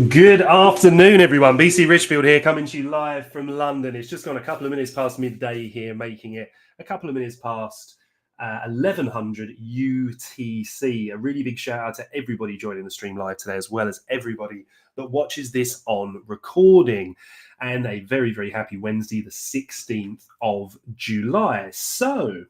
Good afternoon, everyone. BC Richfield here, coming to you live from London. It's just gone a couple of minutes past midday here, making it a couple of minutes past 1100 UTC. A really big shout out to everybody joining the stream live today, as well as everybody that watches this on recording. And a very, very happy Wednesday, the 16th of July. So,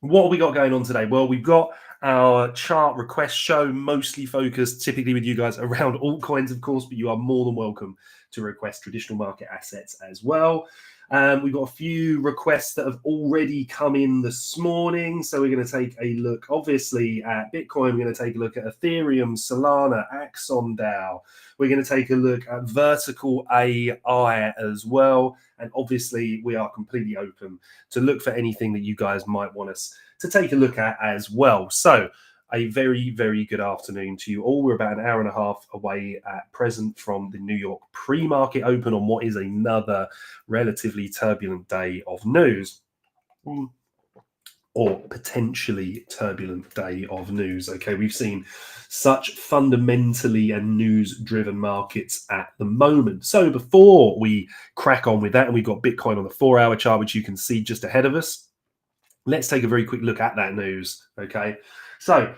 what have we got going on today? Well, we've got our chart request show, mostly focused typically with you guys around altcoins, of course, but you are more than welcome to request traditional market assets as well. We've got a few requests that have already come in this morning. So we're going to take a look, obviously, at Bitcoin. We're going to take a look at Ethereum, Solana, Axon DAO. We're going to take a look at vertical AI as well. And obviously, we are completely open to look for anything that you guys might want us to take a look at as well. So a very, very good afternoon to you all. We're about an hour and a half away at present from the New York pre-market open on what is another relatively turbulent day of news. Or potentially turbulent day of news. Okay, we've seen such fundamentally and news-driven markets at the moment. So before we crack on with that, and we've got Bitcoin on the 4-hour chart, which you can see just ahead of us, let's take a very quick look at that news. Okay, so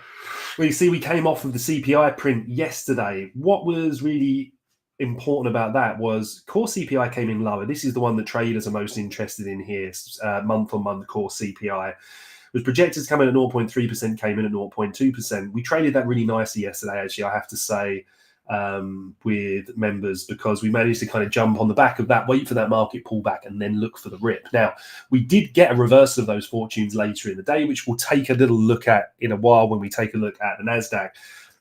we see we came off of the CPI print yesterday. What was really important about that was core CPI came in lower. This is the one that traders are most interested in here. Month-on-month core CPI was projected to come in at 0.3%, came in at 0.2%. We traded that really nicely yesterday, actually, I have to say, with members, because we managed to kind of jump on the back of that, wait for that market pullback, and then look for the rip. Now, we did get a reversal of those fortunes later in the day, which we'll take a little look at in a while when we take a look at the NASDAQ.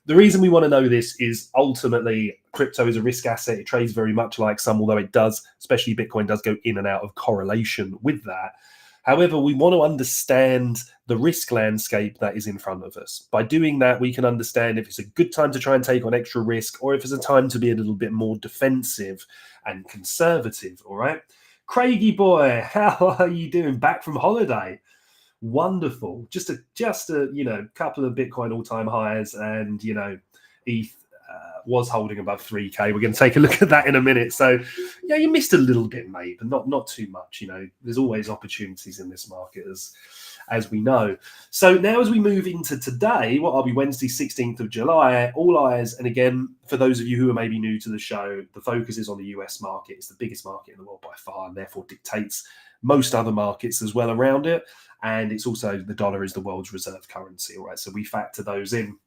The reason we want to know this is ultimately crypto is a risk asset. It trades very much like some, although it does, especially Bitcoin, does go in and out of correlation with that. However, we want to understand the risk landscape that is in front of us. By doing that, we can understand if it's a good time to try and take on extra risk or if it's a time to be a little bit more defensive and conservative, all right? Craigie boy, how are you doing? Back from holiday? Wonderful. Just a couple of Bitcoin all-time highs, and ETH was holding above 3K. We're going to take a look at that in a minute. So yeah, you missed a little bit, mate, but not too much. There's always opportunities in this market, as we know. So now as we move into today, what will be Wednesday, 16th of July, all eyes, and again, for those of you who are maybe new to the show, the focus is on the US market. It's the biggest market in the world by far, and therefore dictates most other markets as well around it. And it's also, the dollar is the world's reserve currency, all right? So we factor those in.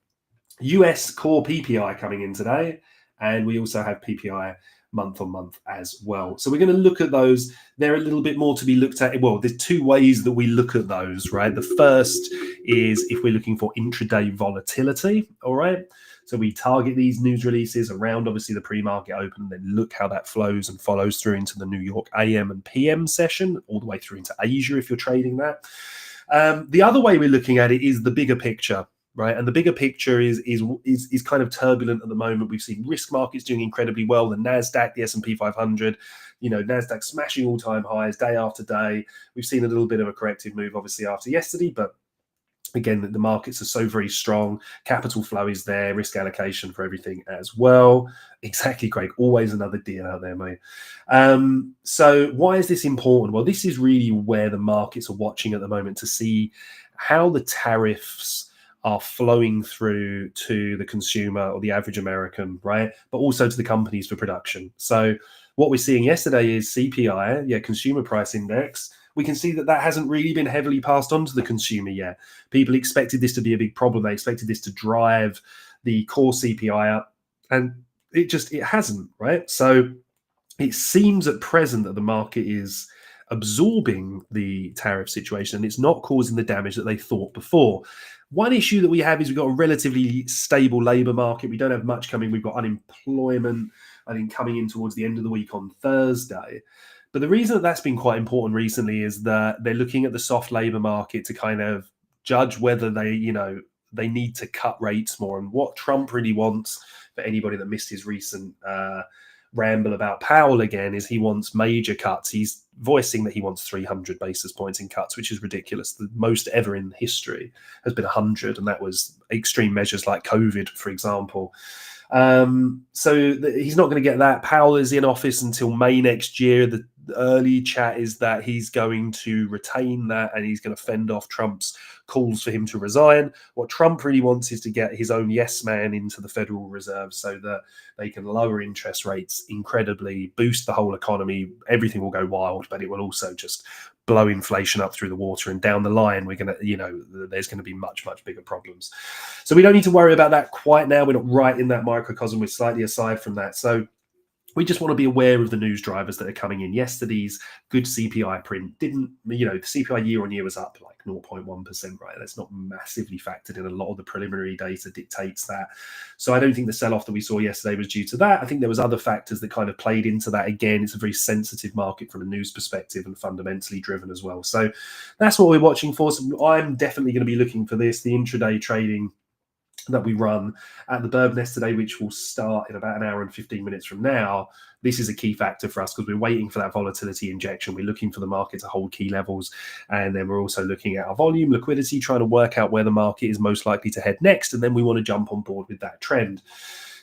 US core PPI coming in today, and we also have PPI month on month as well. So we're going to look at those. They're a little bit more to be looked at. Well, there's two ways that we look at those, right? The first is if we're looking for intraday volatility, all right? So we target these news releases around, obviously, the pre-market open, and then look how that flows and follows through into the New York AM and PM session, all the way through into Asia if you're trading that. The other way we're looking at it is the bigger picture, right? And the bigger picture is kind of turbulent at the moment. We've seen risk markets doing incredibly well. The NASDAQ, the S&P 500, NASDAQ smashing all-time highs day after day. We've seen a little bit of a corrective move, obviously, after yesterday, but again, the markets are so very strong. Capital flow is there, risk allocation for everything as well. Exactly, Craig. Always another deal out there, mate. So why is this important? Well, this is really where the markets are watching at the moment to see how the tariffs are flowing through to the consumer or the average American, right? But also to the companies for production. So what we're seeing yesterday is CPI, consumer price index. We can see that hasn't really been heavily passed on to the consumer yet. People expected this to be a big problem. They expected this to drive the core CPI up, and it hasn't, right? So it seems at present that the market is absorbing the tariff situation and it's not causing the damage that they thought before. One issue that we have is we've got a relatively stable labor market. We don't have much coming. We've got unemployment I think, coming in towards the end of the week on Thursday. But the reason that that's been quite important recently is that they're looking at the soft labour market to kind of judge whether they need to cut rates more. And what Trump really wants, for anybody that missed his recent ramble about Powell again, is he wants major cuts. He's voicing that he wants 300 basis points in cuts, which is ridiculous. The most ever in history has been 100, and that was extreme measures like COVID, for example. He's not going to get that. Powell is in office until May next year. The early chat is that he's going to retain that and he's going to fend off Trump's calls for him to resign. What Trump really wants is to get his own yes man into the Federal Reserve so that they can lower interest rates incredibly, boost the whole economy. Everything will go wild, but it will also just blow inflation up through the water, and down the line there's going to be much bigger problems. So we don't need to worry about that quite now. We're not right in that microcosm. We're slightly aside from that. So we just want to be aware of the news drivers that are coming in. Yesterday's good CPI print didn't, the CPI year on year was up like 0.1%, right? That's not massively factored in. A lot of the preliminary data dictates that. So I don't think the sell-off that we saw yesterday was due to that. I think there was other factors that kind of played into that. Again, it's a very sensitive market from a news perspective and fundamentally driven as well. So that's what we're watching for. So I'm definitely going to be looking for this, the intraday trading that we run at the Bird Nest today, which will start in about an hour and 15 minutes from now. This is a key factor for us because we're waiting for that volatility injection. We're looking for the market to hold key levels. And then we're also looking at our volume, liquidity, trying to work out where the market is most likely to head next. And then we want to jump on board with that trend.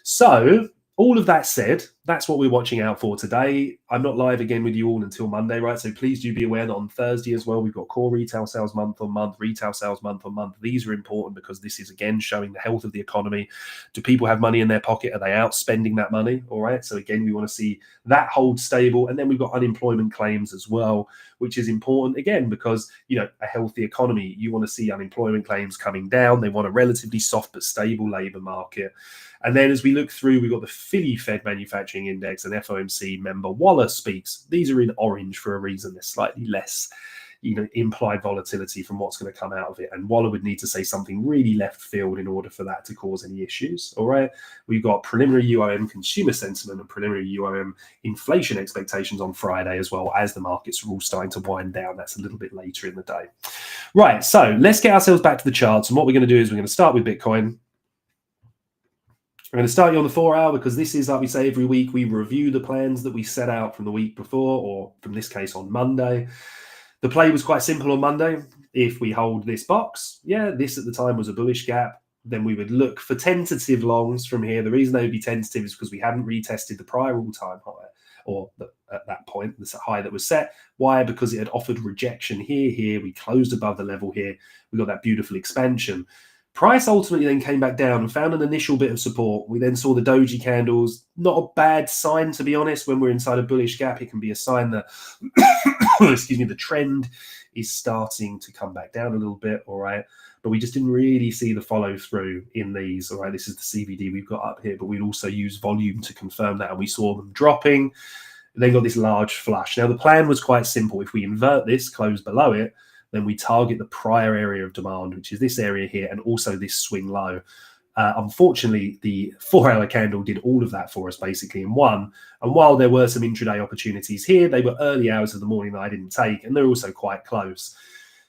So all of that said, that's what we're watching out for today. I'm not live again with you all until Monday, right? So please do be aware that on Thursday as well, we've got core retail sales month on month, retail sales month on month. These are important because this is, again, showing the health of the economy. Do people have money in their pocket? Are they out spending that money? All right. So again, we want to see that hold stable. And then we've got unemployment claims as well, which is important, again, because, a healthy economy, you want to see unemployment claims coming down. They want a relatively soft but stable labor market. And then as we look through, we've got the Philly Fed Manufacturing Index and FOMC member Waller speaks. These are in orange for a reason. There's slightly less, implied volatility from what's going to come out of it. And Waller would need to say something really left field in order for that to cause any issues. All right. We've got preliminary UOM consumer sentiment and preliminary UOM inflation expectations on Friday, as well as the markets are all starting to wind down. That's a little bit later in the day. Right. So let's get ourselves back to the charts. And what we're going to do is we're going to start with Bitcoin. I'm going to start you on the 4 hour because this is, like we say every week, we review the plans that we set out from the week before, or from this case on Monday. The play was quite simple on Monday. If we hold this box, this at the time was a bullish gap, then we would look for tentative longs from here. The reason they would be tentative is because we hadn't retested the prior all-time high, or at that point, the high that was set. Why? Because it had offered rejection here. We closed above the level here. We got that beautiful expansion. Price ultimately then came back down and found an initial bit of support. We then saw the doji candles. Not a bad sign, to be honest. When we're inside a bullish gap, it can be a sign that, the trend is starting to come back down a little bit, all right? But we just didn't really see the follow through in these, all right? This is the CVD we've got up here, but we'd also use volume to confirm that, and we saw them dropping. They got this large flush. Now, the plan was quite simple. If we invert this, close below it, then we target the prior area of demand, which is this area here, and also this swing low. Unfortunately, the 4 hour candle did all of that for us basically in one. And while there were some intraday opportunities here, they were early hours of the morning that I didn't take, and they're also quite close.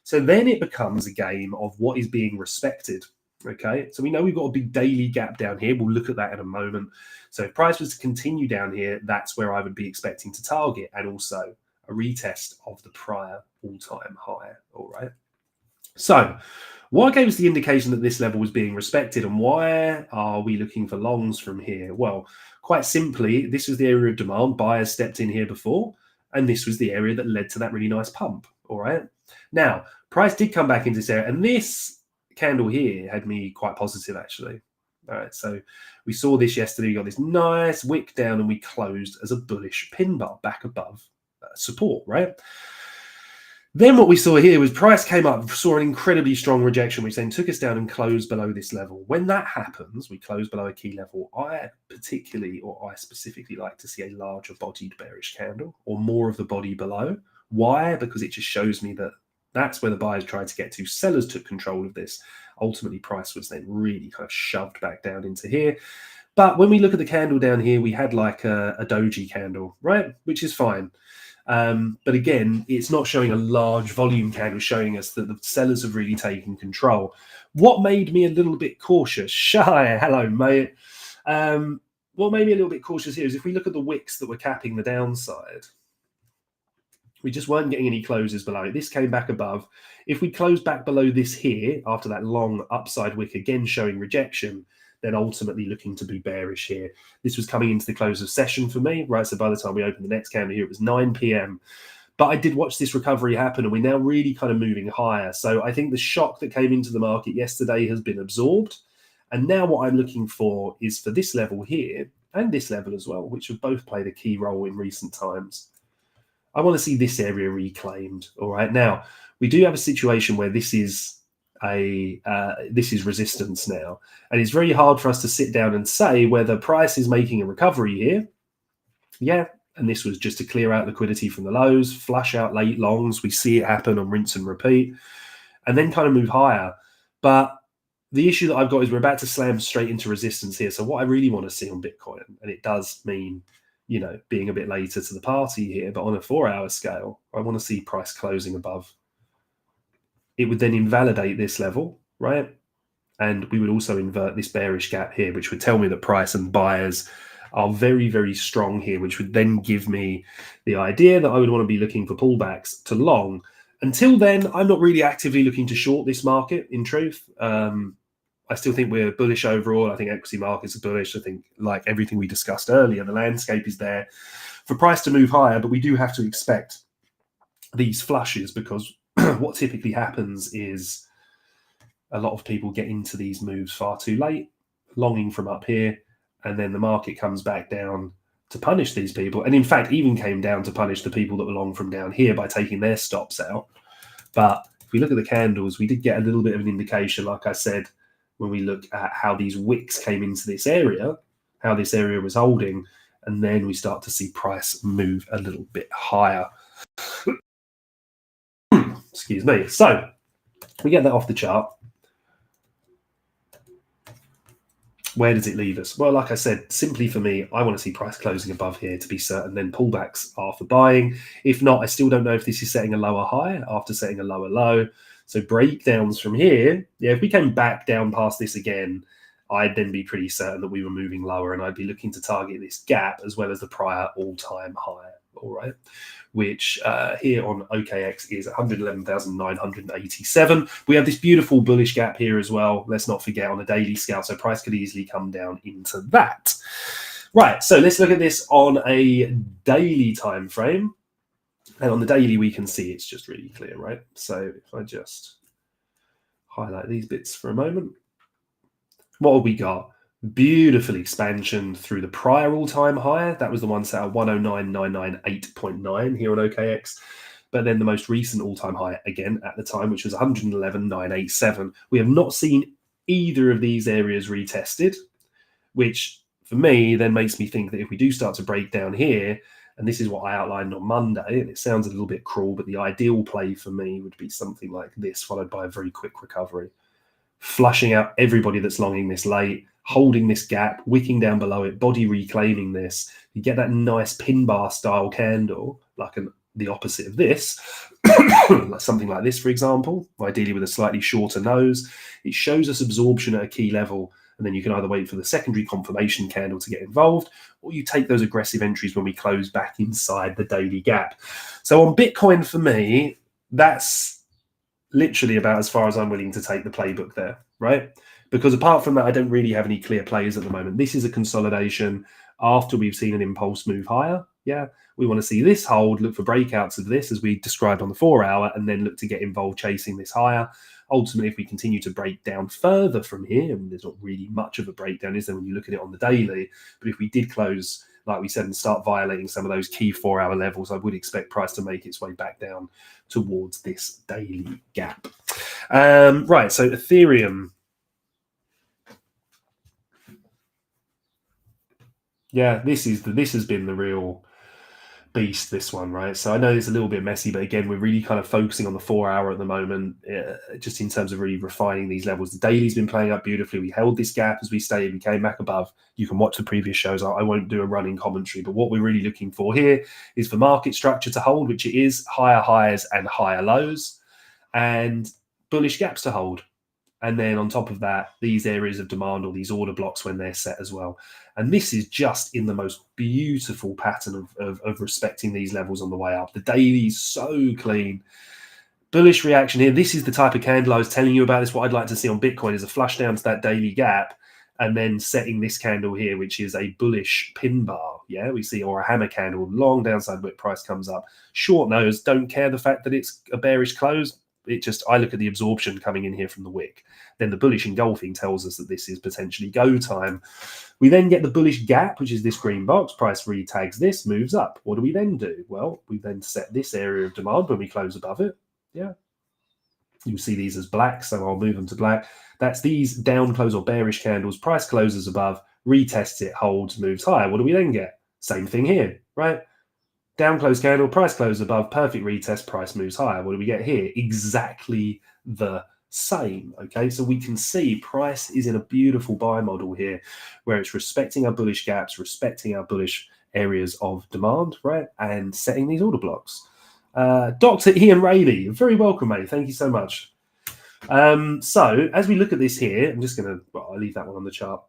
So then it becomes a game of what is being respected. Okay, so we know we've got a big daily gap down here. We'll look at that in a moment. So if price was to continue down here, that's where I would be expecting to target, and also a retest of the prior all-time high. All right. So what gave us the indication that this level was being respected, and why are we looking for longs from here? Well, quite simply, this was the area of demand. Buyers stepped in here before, and this was the area that led to that really nice pump. All right. Now, price did come back into this area, and this candle here had me quite positive, actually. All right, so we saw this yesterday. We got this nice wick down, and we closed as a bullish pin bar back above support, right? Then what we saw here was price came up, saw an incredibly strong rejection, which then took us down and closed below this level. When that happens, we close below a key level. I specifically like to see a larger bodied bearish candle, or more of the body below. Why? Because it just shows me that that's where the buyers tried to get to. Sellers took control of this. Ultimately, price was then really kind of shoved back down into here. But when we look at the candle down here, we had like a doji candle, right? Which is fine. But again, it's not showing a large volume candle, showing us that the sellers have really taken control. What made me a little bit cautious? Shy, hello, mate. What made me a little bit cautious here is if we look at the wicks that were capping the downside, we just weren't getting any closes below it. This came back above. If we close back below this here, after that long upside wick again showing rejection, then ultimately looking to be bearish here. This was coming into the close of session for me, right? So by the time we opened the next candle here, it was 9 p.m. But I did watch this recovery happen, and we're now really kind of moving higher. So I think the shock that came into the market yesterday has been absorbed. And now what I'm looking for is for this level here and this level as well, which have both played a key role in recent times. I want to see this area reclaimed. All right. Now, we do have a situation where this is resistance now. And it's very hard for us to sit down and say whether price is making a recovery here. Yeah. And this was just to clear out liquidity from the lows, flush out late longs. We see it happen on rinse and repeat, and then kind of move higher. But the issue that I've got is we're about to slam straight into resistance here. So what I really want to see on Bitcoin, and it does mean, you know, being a bit later to the party here, but on a 4-hour scale, I want to see price closing above. It would then invalidate this level, right? And we would also invert this bearish gap here, which would tell me that price and buyers are very, very strong here, which would then give me the idea that I would want to be looking for pullbacks to long. Until then, I'm not really actively looking to short this market, in truth. I still think we're bullish overall. I think equity markets are bullish. I think, like everything we discussed earlier, the landscape is there for price to move higher, but we do have to expect these flushes, because what typically happens is a lot of people get into these moves far too late, longing from up here, and then the market comes back down to punish these people. And in fact, even came down to punish the people that were long from down here by taking their stops out. But if we look at the candles, we did get a little bit of an indication, like I said, when we look at how these wicks came into this area, how this area was holding, and then we start to see price move a little bit higher. Excuse me. So we get that off the chart. Where does it leave us? Well, like I said, simply for me, I want to see price closing above here to be certain. Then pullbacks are for buying. If not, I still don't know if this is setting a lower high after setting a lower low. So breakdowns from here, yeah, if we came back down past this again, I'd then be pretty certain that we were moving lower, and I'd be looking to target this gap as well as the prior all-time high, all right, which here on OKX is 111,987. We have this beautiful bullish gap here as well. Let's not forget on a daily scale, so price could easily come down into that. Right, so let's look at this on a daily time frame. And on the daily, we can see it's just really clear, right? So if I just highlight these bits for a moment, what have we got? Beautiful expansion through the prior all-time high. That was the one set at 109,998.9 here on OKX. But then the most recent all-time high, again, at the time, which was 111,987. We have not seen either of these areas retested, which for me then makes me think that if we do start to break down here, and this is what I outlined on Monday, and it sounds a little bit cruel, but the ideal play for me would be something like this, followed by a very quick recovery. Flushing out everybody that's longing this late, holding this gap, wicking down below it, body reclaiming this. You get that nice pin bar style candle, like the opposite of this, like something like this, for example, ideally with a slightly shorter nose. It shows us absorption at a key level, and then you can either wait for the secondary confirmation candle to get involved, or you take those aggressive entries when we close back inside the daily gap. So on Bitcoin, for me, that's literally about as far as I'm willing to take the playbook there, right? Because apart from that, I don't really have any clear plays at the moment. This is a consolidation after we've seen an impulse move higher. Yeah, we want to see this hold, look for breakouts of this as we described on the 4-hour, and then look to get involved chasing this higher. Ultimately, if we continue to break down further from here, and there's not really much of a breakdown, is there, when you look at it on the daily, but if we did close, like we said, and start violating some of those key 4-hour levels, I would expect price to make its way back down towards this daily gap. Right, so Ethereum. Yeah, this has been the real beast, this one, right? So I know it's a little bit messy, but again, we're really kind of focusing on the 4 hour at the moment, just in terms of really refining these levels. The daily's been playing up beautifully. We held this gap as we stated, we came back above. You can watch the previous shows. I won't do a running commentary, but what we're really looking for here is for market structure to hold, which it is, higher highs and higher lows, and bullish gaps to hold. And then on top of that, these areas of demand or these order blocks when they're set as well. And this is just in the most beautiful pattern of respecting these levels on the way up. The daily's so clean. Bullish reaction here. This is the type of candle I was telling you about. This what I'd like to see on Bitcoin is a flush down to that daily gap and then setting this candle here, which is a bullish pin bar. Yeah, we see, or a hammer candle, long downside wick, price comes up. Short nose, don't care the fact that it's a bearish close. I look at the absorption coming in here from the wick. Then the bullish engulfing tells us that this is potentially go time. We then get the bullish gap, which is this green box. Price retags this, moves up. What do we then do? Well, we then set this area of demand when we close above it. Yeah. You see these as black, so I'll move them to black. That's these down close or bearish candles. Price closes above, retests it, holds, moves higher. What do we then get? Same thing here, right? Down close candle, price closes above, perfect retest, price moves higher. What do we get here? Exactly the same. Okay, so we can see price is in a beautiful buy model here where it's respecting our bullish gaps, respecting our bullish areas of demand, right? And setting these order blocks. Dr. Ian Rayleigh, very welcome, mate. Thank you so much. So as we look at this here, I'm just going to, I'll leave that one on the chart.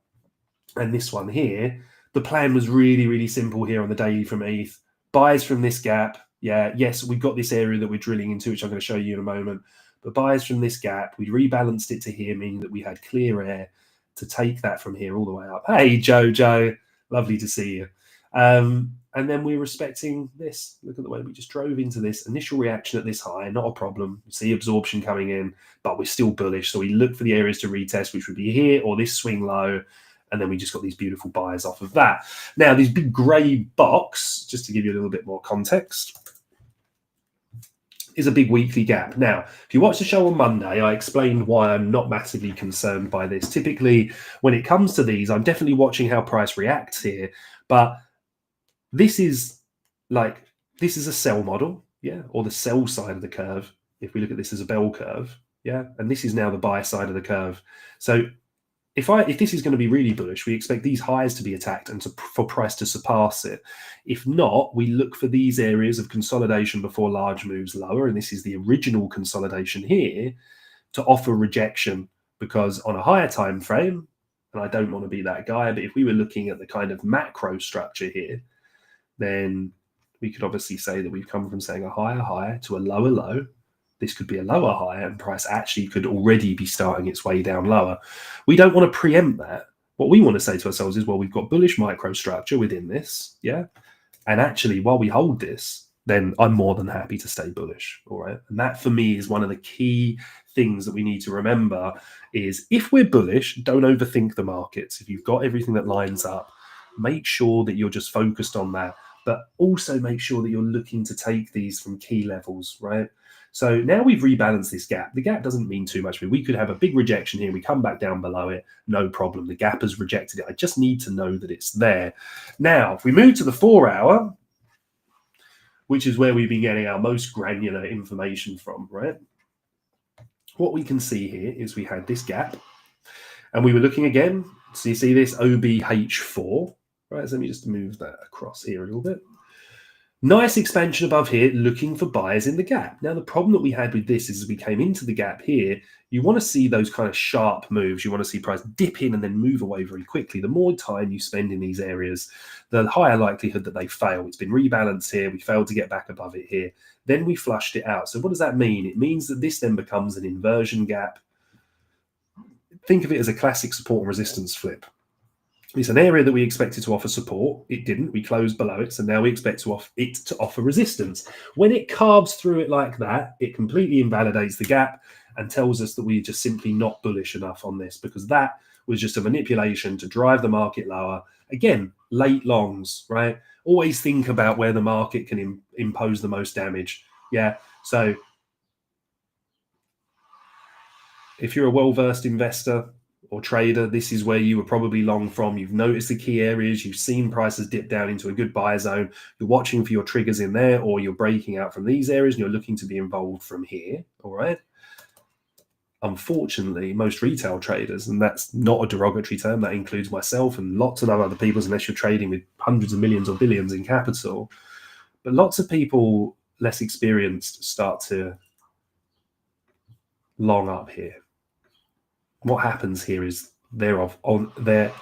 And this one here, the plan was really, really simple here on the daily from ETH. Buys from this gap. Yeah, yes, we've got this area that we're drilling into, which I'm going to show you in a moment. But buys from this gap, we rebalanced it to here, meaning that we had clear air to take that from here all the way up. Hey, Jojo, lovely to see you. And then we're respecting this. Look at the way we just drove into this initial reaction at this high, not a problem. You see absorption coming in, but we're still bullish. So we look for the areas to retest, which would be here or this swing low. And then we just got these beautiful buys off of that. Now, this big grey box, just to give you a little bit more context, is a big weekly gap. Now, if you watch the show on Monday, I explained why I'm not massively concerned by this. Typically, when it comes to these, I'm definitely watching how price reacts here. But this is a sell model, yeah, or the sell side of the curve. If we look at this as a bell curve, yeah, and this is now the buy side of the curve. So if this is going to be really bullish, we expect these highs to be attacked and for price to surpass it. If not, we look for these areas of consolidation before large moves lower, and this is the original consolidation here, to offer rejection, because on a higher time frame, and I don't want to be that guy, but if we were looking at the kind of macro structure here, then we could obviously say that we've come from saying a higher high to a lower low. This could be a lower high, and price actually could already be starting its way down lower. We don't want to preempt that. What we want to say to ourselves is, well, we've got bullish microstructure within this, yeah? And actually, while we hold this, then I'm more than happy to stay bullish, all right? And that, for me, is one of the key things that we need to remember is if we're bullish, don't overthink the markets. If you've got everything that lines up, make sure that you're just focused on that, but also make sure that you're looking to take these from key levels, right? So now we've rebalanced this gap. The gap doesn't mean too much. We could have a big rejection here. We come back down below it. No problem. The gap has rejected it. I just need to know that it's there. Now, if we move to the 4 hour, which is where we've been getting our most granular information from, right? What we can see here is we had this gap and we were looking again. So you see this OBH4, right? So let me just move that across here a little bit. Nice expansion above here, looking for buyers in the gap. Now, the problem that we had with this is as we came into the gap here, you want to see those kind of sharp moves. You want to see price dip in and then move away very quickly. The more time you spend in these areas, the higher likelihood that they fail. It's been rebalanced here. We failed to get back above it here. Then we flushed it out. So what does that mean? It means that this then becomes an inversion gap. Think of it as a classic support and resistance flip. It's an area that we expected to offer support. It didn't. We closed below it. So now we expect to offer resistance. When it carves through it like that, it completely invalidates the gap and tells us that we're just simply not bullish enough on this, because that was just a manipulation to drive the market lower. Again, late longs, right? Always think about where the market can impose the most damage. Yeah. So if you're a well-versed investor, or trader, this is where you were probably long from. You've noticed the key areas, you've seen prices dip down into a good buy zone, you're watching for your triggers in there, or you're breaking out from these areas and you're looking to be involved from here. All right. Unfortunately, most retail traders, and that's not a derogatory term, that includes myself and lots of other people, unless you're trading with hundreds of millions or billions in capital, but lots of people less experienced start to long up here. What happens here is they're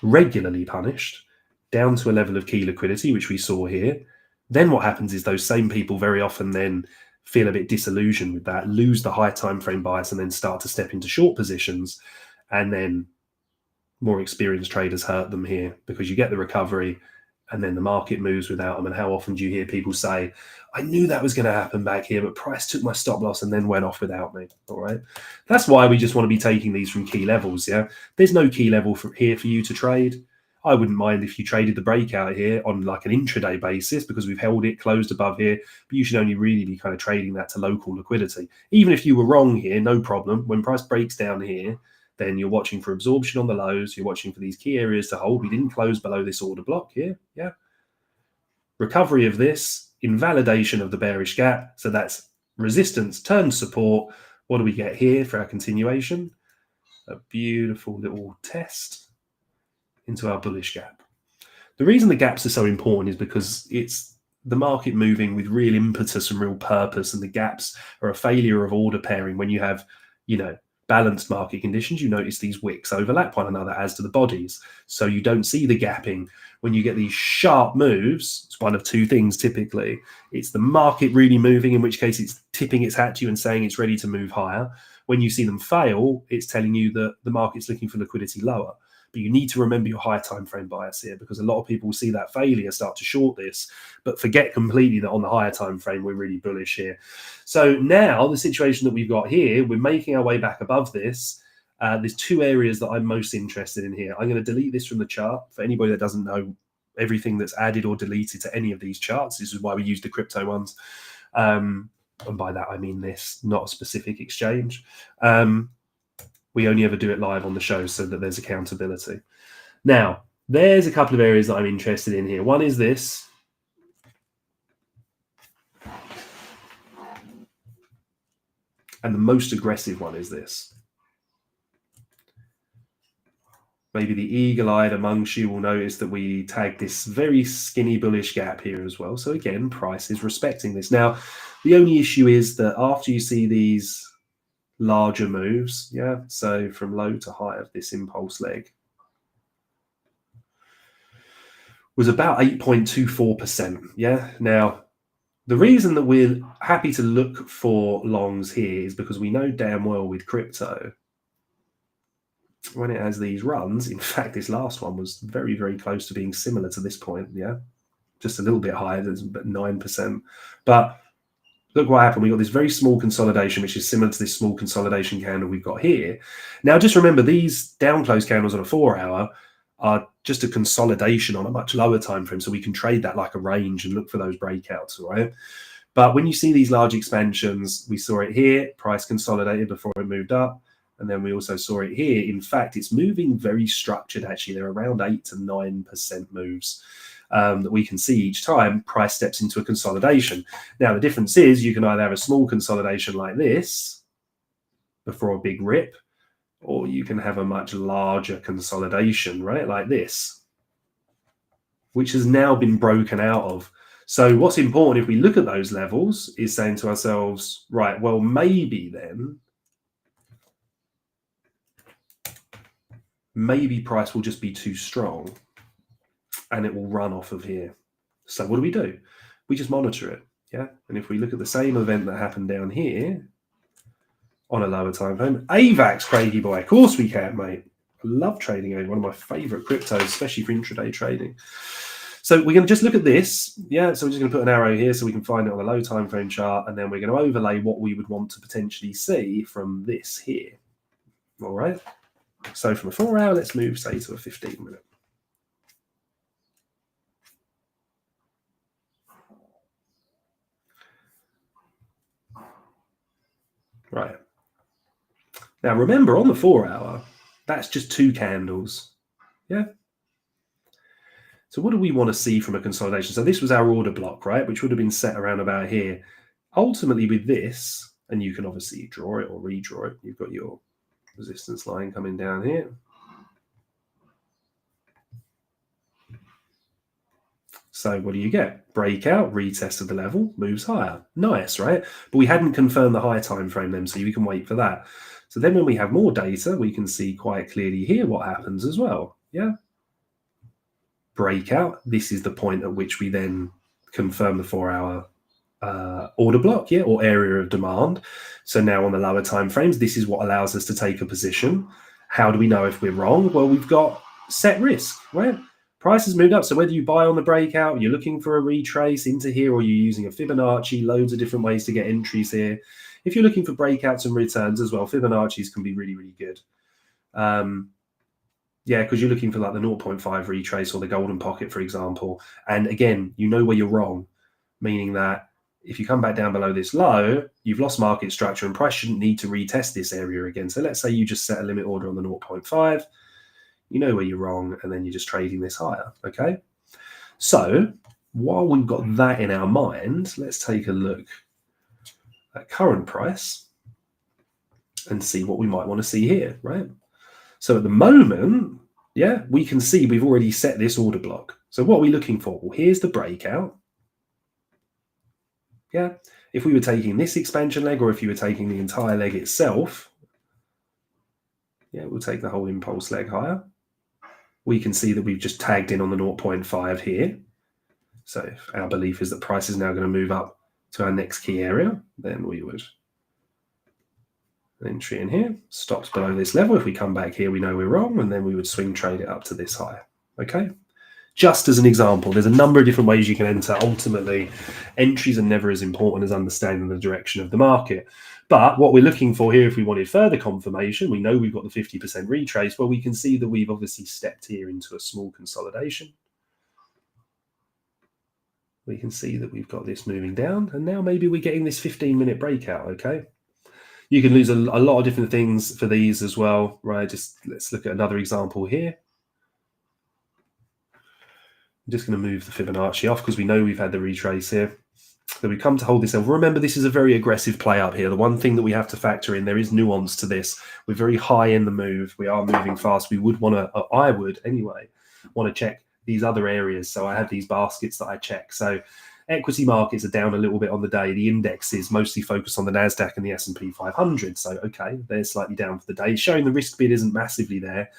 regularly punished down to a level of key liquidity, which we saw here. Then what happens is those same people very often then feel a bit disillusioned with that, lose the high time frame bias, and then start to step into short positions. And then more experienced traders hurt them here because you get the recovery and then the market moves without them. And how often do you hear people say, I knew that was going to happen back here, but price took my stop loss and then went off without me. All right. That's why we just want to be taking these from key levels. Yeah. There's no key level from here for you to trade. I wouldn't mind if you traded the breakout here on like an intraday basis because we've held it closed above here, but you should only really be kind of trading that to local liquidity. Even if you were wrong here, no problem. When price breaks down here, then you're watching for absorption on the lows. You're watching for these key areas to hold. We didn't close below this order block here. Yeah. Recovery of this, invalidation of the bearish gap. So that's resistance turns support. What do we get here for our continuation? A beautiful little test into our bullish gap. The reason the gaps are so important is because it's the market moving with real impetus and real purpose, and the gaps are a failure of order pairing. When you have, balanced market conditions, you notice these wicks overlap one another, as do the bodies. So you don't see the gapping. When you get these sharp moves, it's one of two things typically. It's the market really moving, in which case it's tipping its hat to you and saying it's ready to move higher. When you see them fail, it's telling you that the market's looking for liquidity lower. But you need to remember your high time frame bias here, because a lot of people see that failure, start to short this, but forget completely that on the higher time frame we're really bullish here. So now the situation that we've got here, we're making our way back above this. There's two areas that I'm most interested in here. I'm going to delete this from the chart for anybody that doesn't know everything that's added or deleted to any of these charts. This is why we use the crypto ones. And by that I mean this, not a specific exchange. We only ever do it live on the show so that there's accountability. Now, there's a couple of areas that I'm interested in here. One is this. And the most aggressive one is this. Maybe the eagle-eyed amongst you will notice that we tag this very skinny bullish gap here as well. So again, price is respecting this. Now, the only issue is that after you see these larger moves, so from low to high of this impulse leg, was about 8.24%. Now, the reason that we're happy to look for longs here is because we know damn well with crypto, when it has these runs, in fact, this last one was very, very close to being similar to this point, just a little bit higher, there's about 9%. But look what happened. We got this very small consolidation, which is similar to this small consolidation candle we've got here. Now, just remember, these down close candles on a 4 hour are just a consolidation on a much lower time frame. So we can trade that like a range and look for those breakouts, all right? But when you see these large expansions, we saw it here, price consolidated before it moved up. And then we also saw it here. In fact, it's moving very structured, actually. They're around 8 to 9% moves. That we can see each time price steps into a consolidation. Now, the difference is you can either have a small consolidation like this before a big rip, or you can have a much larger consolidation, right, like this, which has now been broken out of. So what's important if we look at those levels is saying to ourselves, right, well, maybe price will just be too strong and it will run off of here. So what do? We just monitor it, And if we look at the same event that happened down here on a lower time frame, AVAX, Craigie boy, of course we can, mate. I love trading AVAX, one of my favorite cryptos, especially for intraday trading. So we're going to just look at this, So we're just going to put an arrow here so we can find it on the low time frame chart, and then we're going to overlay what we would want to potentially see from this here. All right. So from a 4 hour, let's move, say, to a 15-minute. Right. Now, remember, on the 4 hour, That's just 2 candles. Yeah. So what do we want to see from a consolidation? So this was our order block, right? Which would have been set around about here. Ultimately with this, and you can obviously draw it or redraw it, you've got your resistance line coming down here. So what do you get? Breakout, retest of the level, moves higher. Nice, right? But we hadn't confirmed the high time frame then, so we can wait for that. So then when we have more data, we can see quite clearly here what happens as well. Yeah. Breakout. This is the point at which we then confirm the 4-hour order block, yeah, or area of demand. So now on the lower time frames, this is what allows us to take a position. How do we know if we're wrong? Well, we've got set risk, right? Price has moved up. So whether you buy on the breakout, you're looking for a retrace into here, or you're using a Fibonacci, loads of different ways to get entries here. If you're looking for breakouts and returns as well, Fibonacci's can be really, really good. Yeah, because you're looking for like the 0.5 retrace or the golden pocket, for example. And again, you know where you're wrong, meaning that if you come back down below this low, you've lost market structure and price shouldn't need to retest this area again. So let's say you just set a limit order on the 0.5, you know where you're wrong, and then you're just trading this higher, okay? So while we've got that in our mind, let's take a look at current price and see what we might want to see here, right? So at the moment, yeah, we can see we've already set this order block. So what are we looking for? Well, here's the breakout. Yeah, if we were taking this expansion leg, or if you were taking the entire leg itself, yeah, we'll take the whole impulse leg higher. We can see that we've just tagged in on the 0.5 here. So if our belief is that price is now going to move up to our next key area, then we would entry in here, stops below this level. If we come back here, we know we're wrong, and then we would swing trade it up to this high. Okay. Just as an example, there's a number of different ways you can enter. Ultimately, entries are never as important as understanding the direction of the market. But what we're looking for here, if we wanted further confirmation, we know we've got the 50% retrace. Well, we can see that we've obviously stepped here into a small consolidation. We can see that we've got this moving down, and now maybe we're getting this 15-minute breakout, okay? You can lose a lot of different things for these as well, right? Just let's look at another example here. I'm just going to move the Fibonacci off because we know we've had the retrace here. So we come to hold this level. Remember, this is a very aggressive play up here. The one thing that we have to factor in, there is nuance to this. We're very high in the move. We are moving fast. We would want to, I would anyway, want to check these other areas. So I have these baskets that I check. So equity markets are down a little bit on the day. The indexes mostly focus on the NASDAQ and the S&P 500. So, okay, they're slightly down for the day, showing the risk bid isn't massively there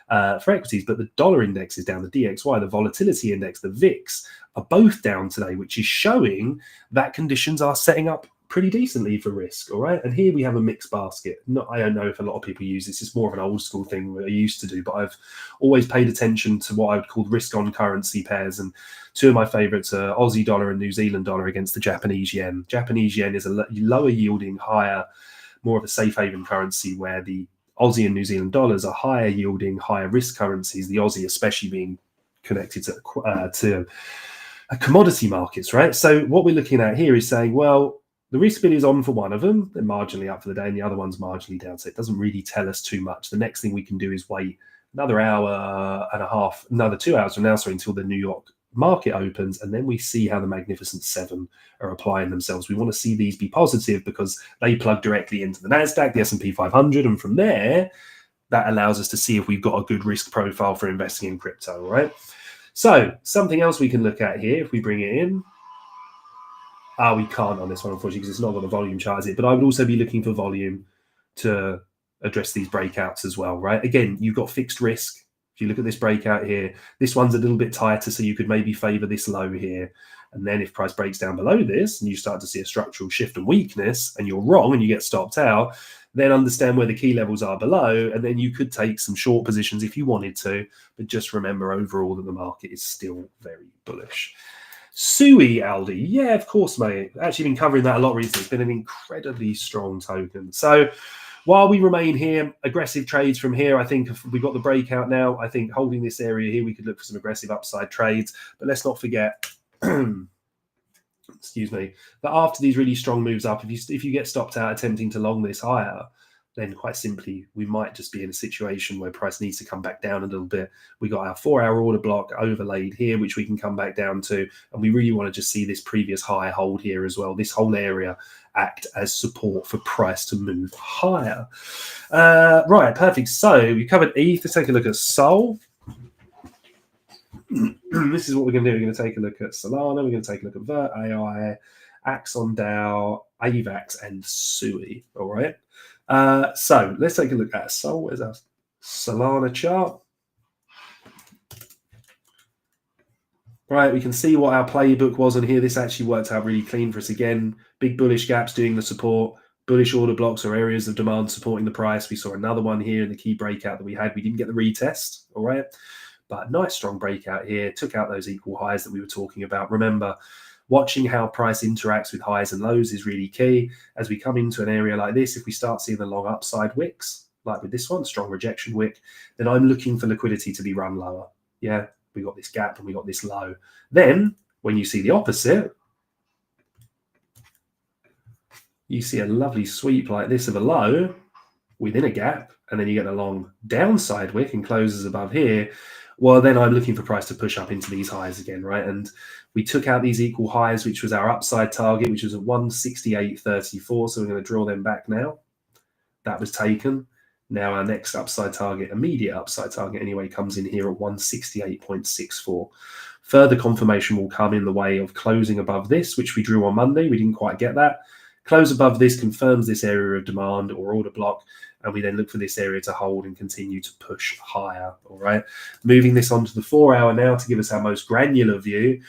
for equities, but the dollar index is down. The DXY, the volatility index, the VIX are both down today, which is showing that conditions are setting up pretty decently for risk, all right? And here we have a mixed basket. I don't know if a lot of people use this. It's more of an old school thing that I used to do, but I've always paid attention to what I would call risk on currency pairs. And two of my favorites are Aussie dollar and New Zealand dollar against the Japanese yen. Japanese yen is a lower yielding, higher, more of a safe haven currency, where the Aussie and New Zealand dollars are higher yielding, higher risk currencies, the Aussie especially being connected to commodity markets, right? So what we're looking at here is saying, well, the risk bid is on for one of them. They're marginally up for the day, and the other one's marginally down. So it doesn't really tell us too much. The next thing we can do is wait another hour and a half, another 2 hours from now, until the New York market opens, and then we see how the Magnificent Seven are applying themselves. We want to see these be positive because they plug directly into the NASDAQ, the S&P 500, and from there, that allows us to see if we've got a good risk profile for investing in crypto, right? So something else we can look at here, if we bring it in, we can't on this one, unfortunately, because it's not got the volume chart, is it? But I would also be looking for volume to address these breakouts as well, right? Again, you've got fixed risk. If you look at this breakout here, this one's a little bit tighter, so you could maybe favor this low here. And then if price breaks down below this and you start to see a structural shift and weakness and you're wrong and you get stopped out, then understand where the key levels are below. And then you could take some short positions if you wanted to, but just remember overall that the market is still very bullish. Sui, Aldi. Yeah, of course, mate. Actually been covering that a lot recently. It's been an incredibly strong token. So while we remain here, aggressive trades from here, I think if we've got the breakout now, I think holding this area here, we could look for some aggressive upside trades. But let's not forget, excuse me, that after these really strong moves up, if you get stopped out attempting to long this higher, then quite simply, we might just be in a situation where price needs to come back down a little bit. We got our 4-hour order block overlaid here, which we can come back down to. And we really want to just see this previous high hold here as well. This whole area act as support for price to move higher. Right, perfect. So we covered ETH. Let's take a look at Sol. This is what we're going to do. We're going to take a look at Solana. We're going to take a look at Vert AI, Axon DAO, AVAX, and SUI. All right. So let's take a look at Sol. Where's our Solana chart? Right, we can see what our playbook was on here. This actually worked out really clean for us again. Big bullish gaps doing the support. Bullish order blocks or areas of demand supporting the price. We saw another one here in the key breakout that we had. We didn't get the retest. All right. But nice strong breakout here. Took out those equal highs that we were talking about. Remember, watching how price interacts with highs and lows is really key. As we come into an area like this, if we start seeing the long upside wicks, like with this one, strong rejection wick, then I'm looking for liquidity to be run lower. Yeah, we got this gap and we got this low. Then when you see the opposite, you see a lovely sweep like this of a low within a gap, and then you get a long downside wick and closes above here. Well, then I'm looking for price to push up into these highs again, right? And we took out these equal highs, which was our upside target, which was at 168.34. So we're going to draw them back now. That was taken. Now our next upside target, immediate upside target anyway, comes in here at 168.64. Further confirmation will come in the way of closing above this, which we drew on Monday. We didn't quite get that. Close above this confirms this area of demand or order block, and we then look for this area to hold and continue to push higher. All right. Moving this on to the 4-hour now to give us our most granular view.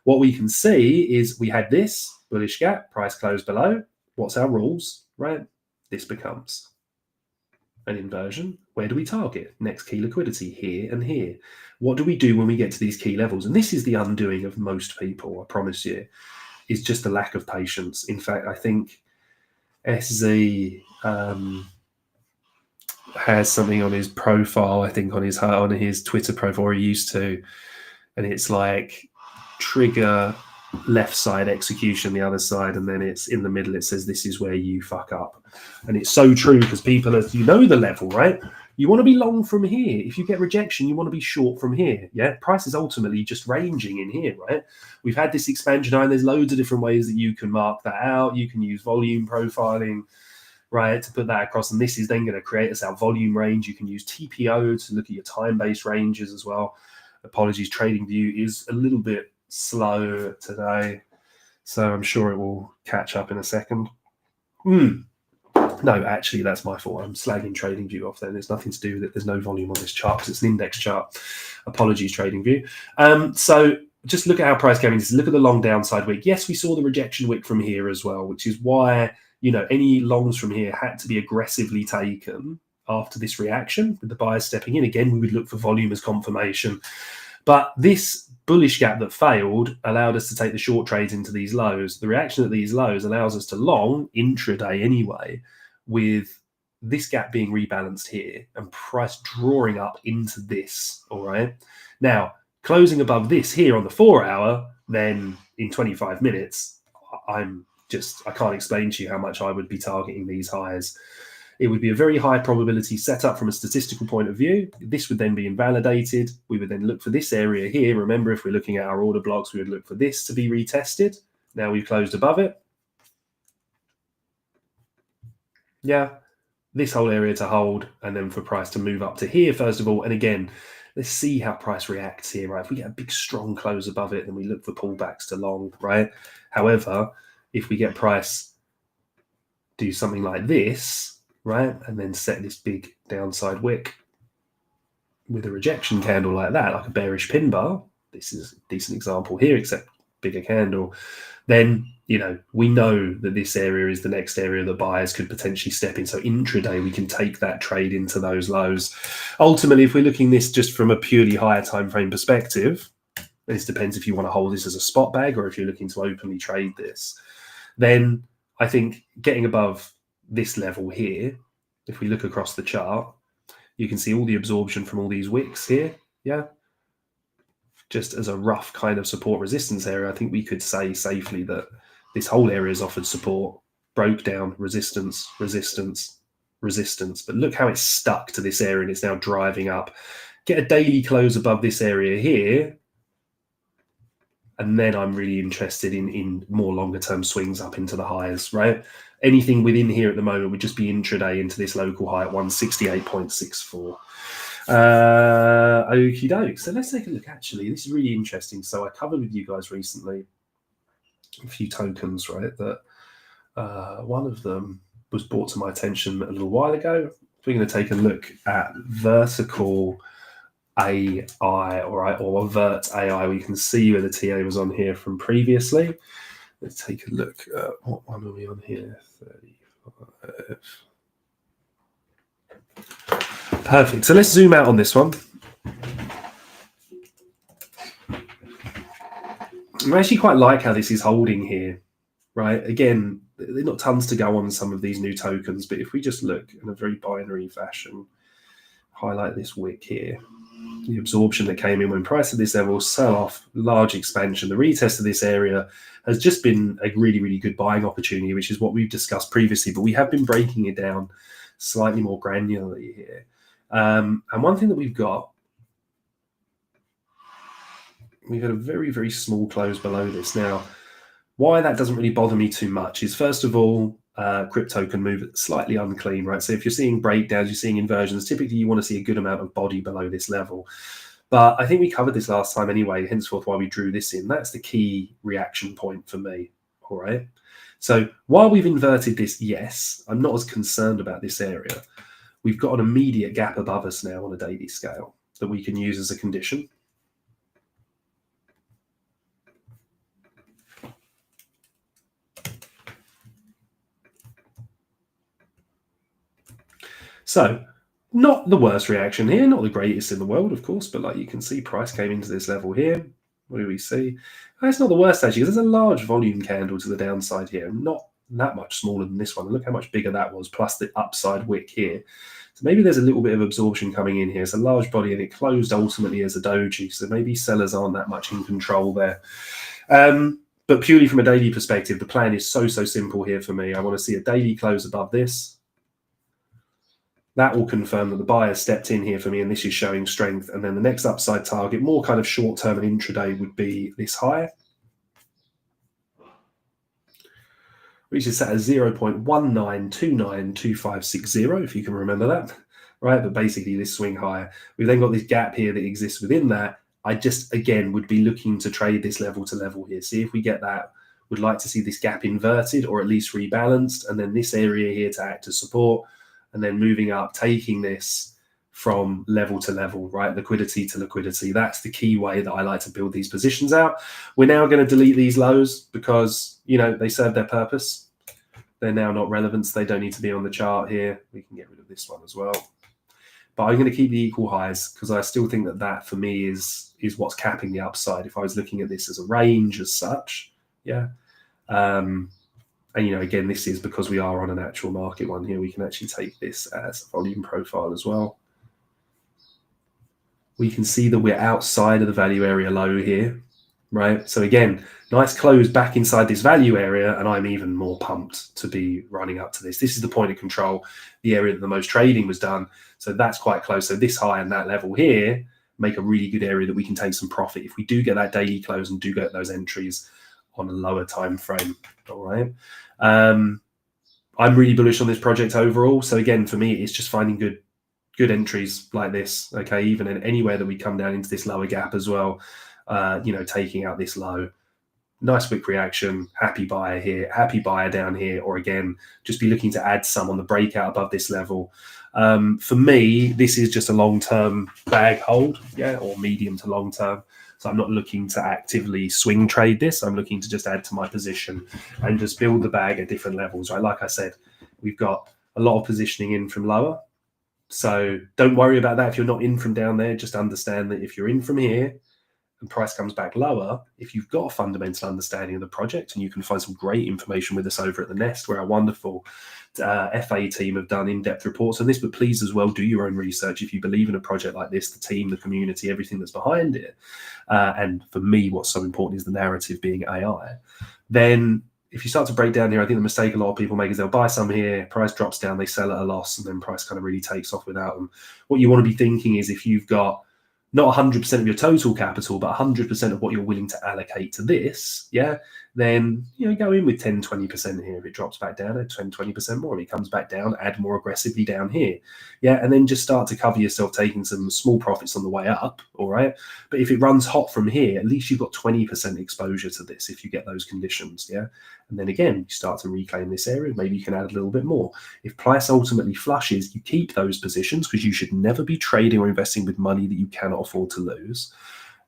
What we can see is we had this bullish gap, price closed below. What's our rules, right? This becomes an inversion. Where do we target? Next key liquidity, here and here. What do we do when we get to these key levels? And this is the undoing of most people, I promise you, is just a lack of patience. In fact, I think SZ has something on his profile, I think on his Twitter profile, he used to, and it's like trigger left side, execution the other side, and then it's in the middle, it says this is where you fuck up. And it's so true, because people are, you know, the level, right? You want to be long from here. If you get rejection, you want to be short from here. Yeah, price is ultimately just ranging in here, right? We've had this expansion and there's loads of different ways that you can mark that out. You can use volume profiling, right, to put that across. And this is then going to create us our volume range. You can use TPO to look at your time-based ranges as well. Apologies, TradingView is a little bit slow today, so I'm sure it will catch up in a second. No, actually, that's my fault. I'm slagging TradingView off there. There's nothing to do with it. There's no volume on this chart because it's an index chart. Apologies, TradingView. So just look at how price came in. Look at the long downside wick. Yes, we saw the rejection wick from here as well, which is why, you know, any longs from here had to be aggressively taken after this reaction with the buyers stepping in. Again, we would look for volume as confirmation. But this bullish gap that failed allowed us to take the short trades into these lows. The reaction at these lows allows us to long intraday anyway, with this gap being rebalanced here and price drawing up into this. All right. Now, closing above this here on the 4-hour, then in 25 minutes, I can't explain to you how much I would be targeting these highs. It would be a very high probability setup from a statistical point of view. This would then be invalidated. We would then look for this area here. Remember, if we're looking at our order blocks, we would look for this to be retested. Now we've closed above it. Yeah, this whole area to hold, and then for price to move up to here, first of all. And again, let's see how price reacts here, right? If we get a big, strong close above it, then we look for pullbacks to long, right? However, if we get price do something like this, right, and then set this big downside wick with a rejection candle like that, like a bearish pin bar, this is a decent example here, except bigger candle, then, you know, we know that this area is the next area that buyers could potentially step in. So intraday, we can take that trade into those lows. Ultimately, if we're looking this just from a purely higher time frame perspective, this depends if you want to hold this as a spot bag or if you're looking to openly trade this, then I think getting above this level here, if we look across the chart, you can see all the absorption from all these wicks here. Yeah. Just as a rough kind of support resistance area, I think we could say safely that this whole area has offered support, broke down, resistance, resistance, resistance. But look how it's stuck to this area and it's now driving up. Get a daily close above this area here, and then I'm really interested in more longer term swings up into the highs, right? Anything within here at the moment would just be intraday into this local high at 168.64. Okie doke. So let's take a look. Actually, this is really interesting. So I covered with you guys recently a few tokens, right? That one of them was brought to my attention a little while ago. We're going to take a look at vertical AI, or Vert AI. We can see where the TA was on here from previously. Let's take a look at what one are we on here? 35. Perfect. So let's zoom out on this one. I actually quite like how this is holding here, right? Again, there are not tons to go on some of these new tokens, but if we just look in a very binary fashion, highlight this wick here, the absorption that came in when price at this level, sell off, large expansion. The retest of this area has just been a really, really good buying opportunity, which is what we've discussed previously, but we have been breaking it down slightly more granularly here. And one thing that we've got a very, very small close below this. Now, why that doesn't really bother me too much is, first of all, crypto can move slightly unclean, right? So if you're seeing breakdowns, you're seeing inversions, typically you want to see a good amount of body below this level. But I think we covered this last time anyway, henceforth why we drew this in. That's the key reaction point for me, all right? So while we've inverted this, yes, I'm not as concerned about this area. We've got an immediate gap above us now on a daily scale that we can use as a condition. So not the worst reaction here, not the greatest in the world, of course, but like you can see, price came into this level here. What do we see? It's not the worst actually, because there's a large volume candle to the downside here, not that much smaller than this one. Look how much bigger that was, plus the upside wick here. So maybe there's a little bit of absorption coming in here. It's a large body and it closed ultimately as a doji, so maybe sellers aren't that much in control there. But purely from a daily perspective, the plan is so simple here for me. I want to see a daily close above this. That will confirm that the buyer stepped in here for me, and this is showing strength. And then the next upside target, more kind of short-term and intraday, would be this high, which is set at 0.19292560, if you can remember that, right? But basically this swing higher. We've then got this gap here that exists within that. I just, again, would be looking to trade this level to level here. See if we get that. Would like to see this gap inverted or at least rebalanced, and then this area here to act as support. And then moving up, taking this from level to level, right? Liquidity to liquidity. That's the key way that I like to build these positions out. We're now going to delete these lows because, you know, they serve their purpose. They're now not relevant, so they don't need to be on the chart here. We can get rid of this one as well. But I'm going to keep the equal highs because I still think that for me is what's capping the upside. If I was looking at this as a range as such, yeah. And, you know, again, this is because we are on an actual market one here. We can actually take this as a volume profile as well. We can see that we're outside of the value area low here, right? So again, nice close back inside this value area, and I'm even more pumped to be running up to this. This is the point of control, the area that the most trading was done. So that's quite close. So this high and that level here make a really good area that we can take some profit if we do get that daily close and do get those entries on a lower time frame. All right. I'm really bullish on this project overall. So again, for me, it's just finding good entries like this. Okay, even in anywhere that we come down into this lower gap as well. You know, taking out this low. Nice quick reaction. Happy buyer here. Happy buyer down here. Or again, just be looking to add some on the breakout above this level. For me, this is just a long-term bag hold, yeah, or medium to long-term. So I'm not looking to actively swing trade this. I'm looking to just add to my position and just build the bag at different levels, right? Like I said, we've got a lot of positioning in from lower. So don't worry about that if you're not in from down there. Just understand that if you're in from here and price comes back lower, if you've got a fundamental understanding of the project, and you can find some great information with us over at the Nest, where our wonderful FA team have done in-depth reports on this, but please as well do your own research if you believe in a project like this, the team, the community, everything that's behind it. And for me, what's so important is the narrative being AI. Then if you start to break down here, I think the mistake a lot of people make is they'll buy some here, price drops down, they sell at a loss, and then price kind of really takes off without them. What you want to be thinking is if you've got not 100% of your total capital, but 100% of what you're willing to allocate to this, yeah, then go in with 10, 20% here. If it drops back down, 10, 20% more. If it comes back down, add more aggressively down here. Yeah, and then just start to cover yourself, taking some small profits on the way up, all right? But if it runs hot from here, at least you've got 20% exposure to this if you get those conditions, yeah? And then again, you start to reclaim this area, maybe you can add a little bit more. If price ultimately flushes, you keep those positions because you should never be trading or investing with money that you cannot afford to lose.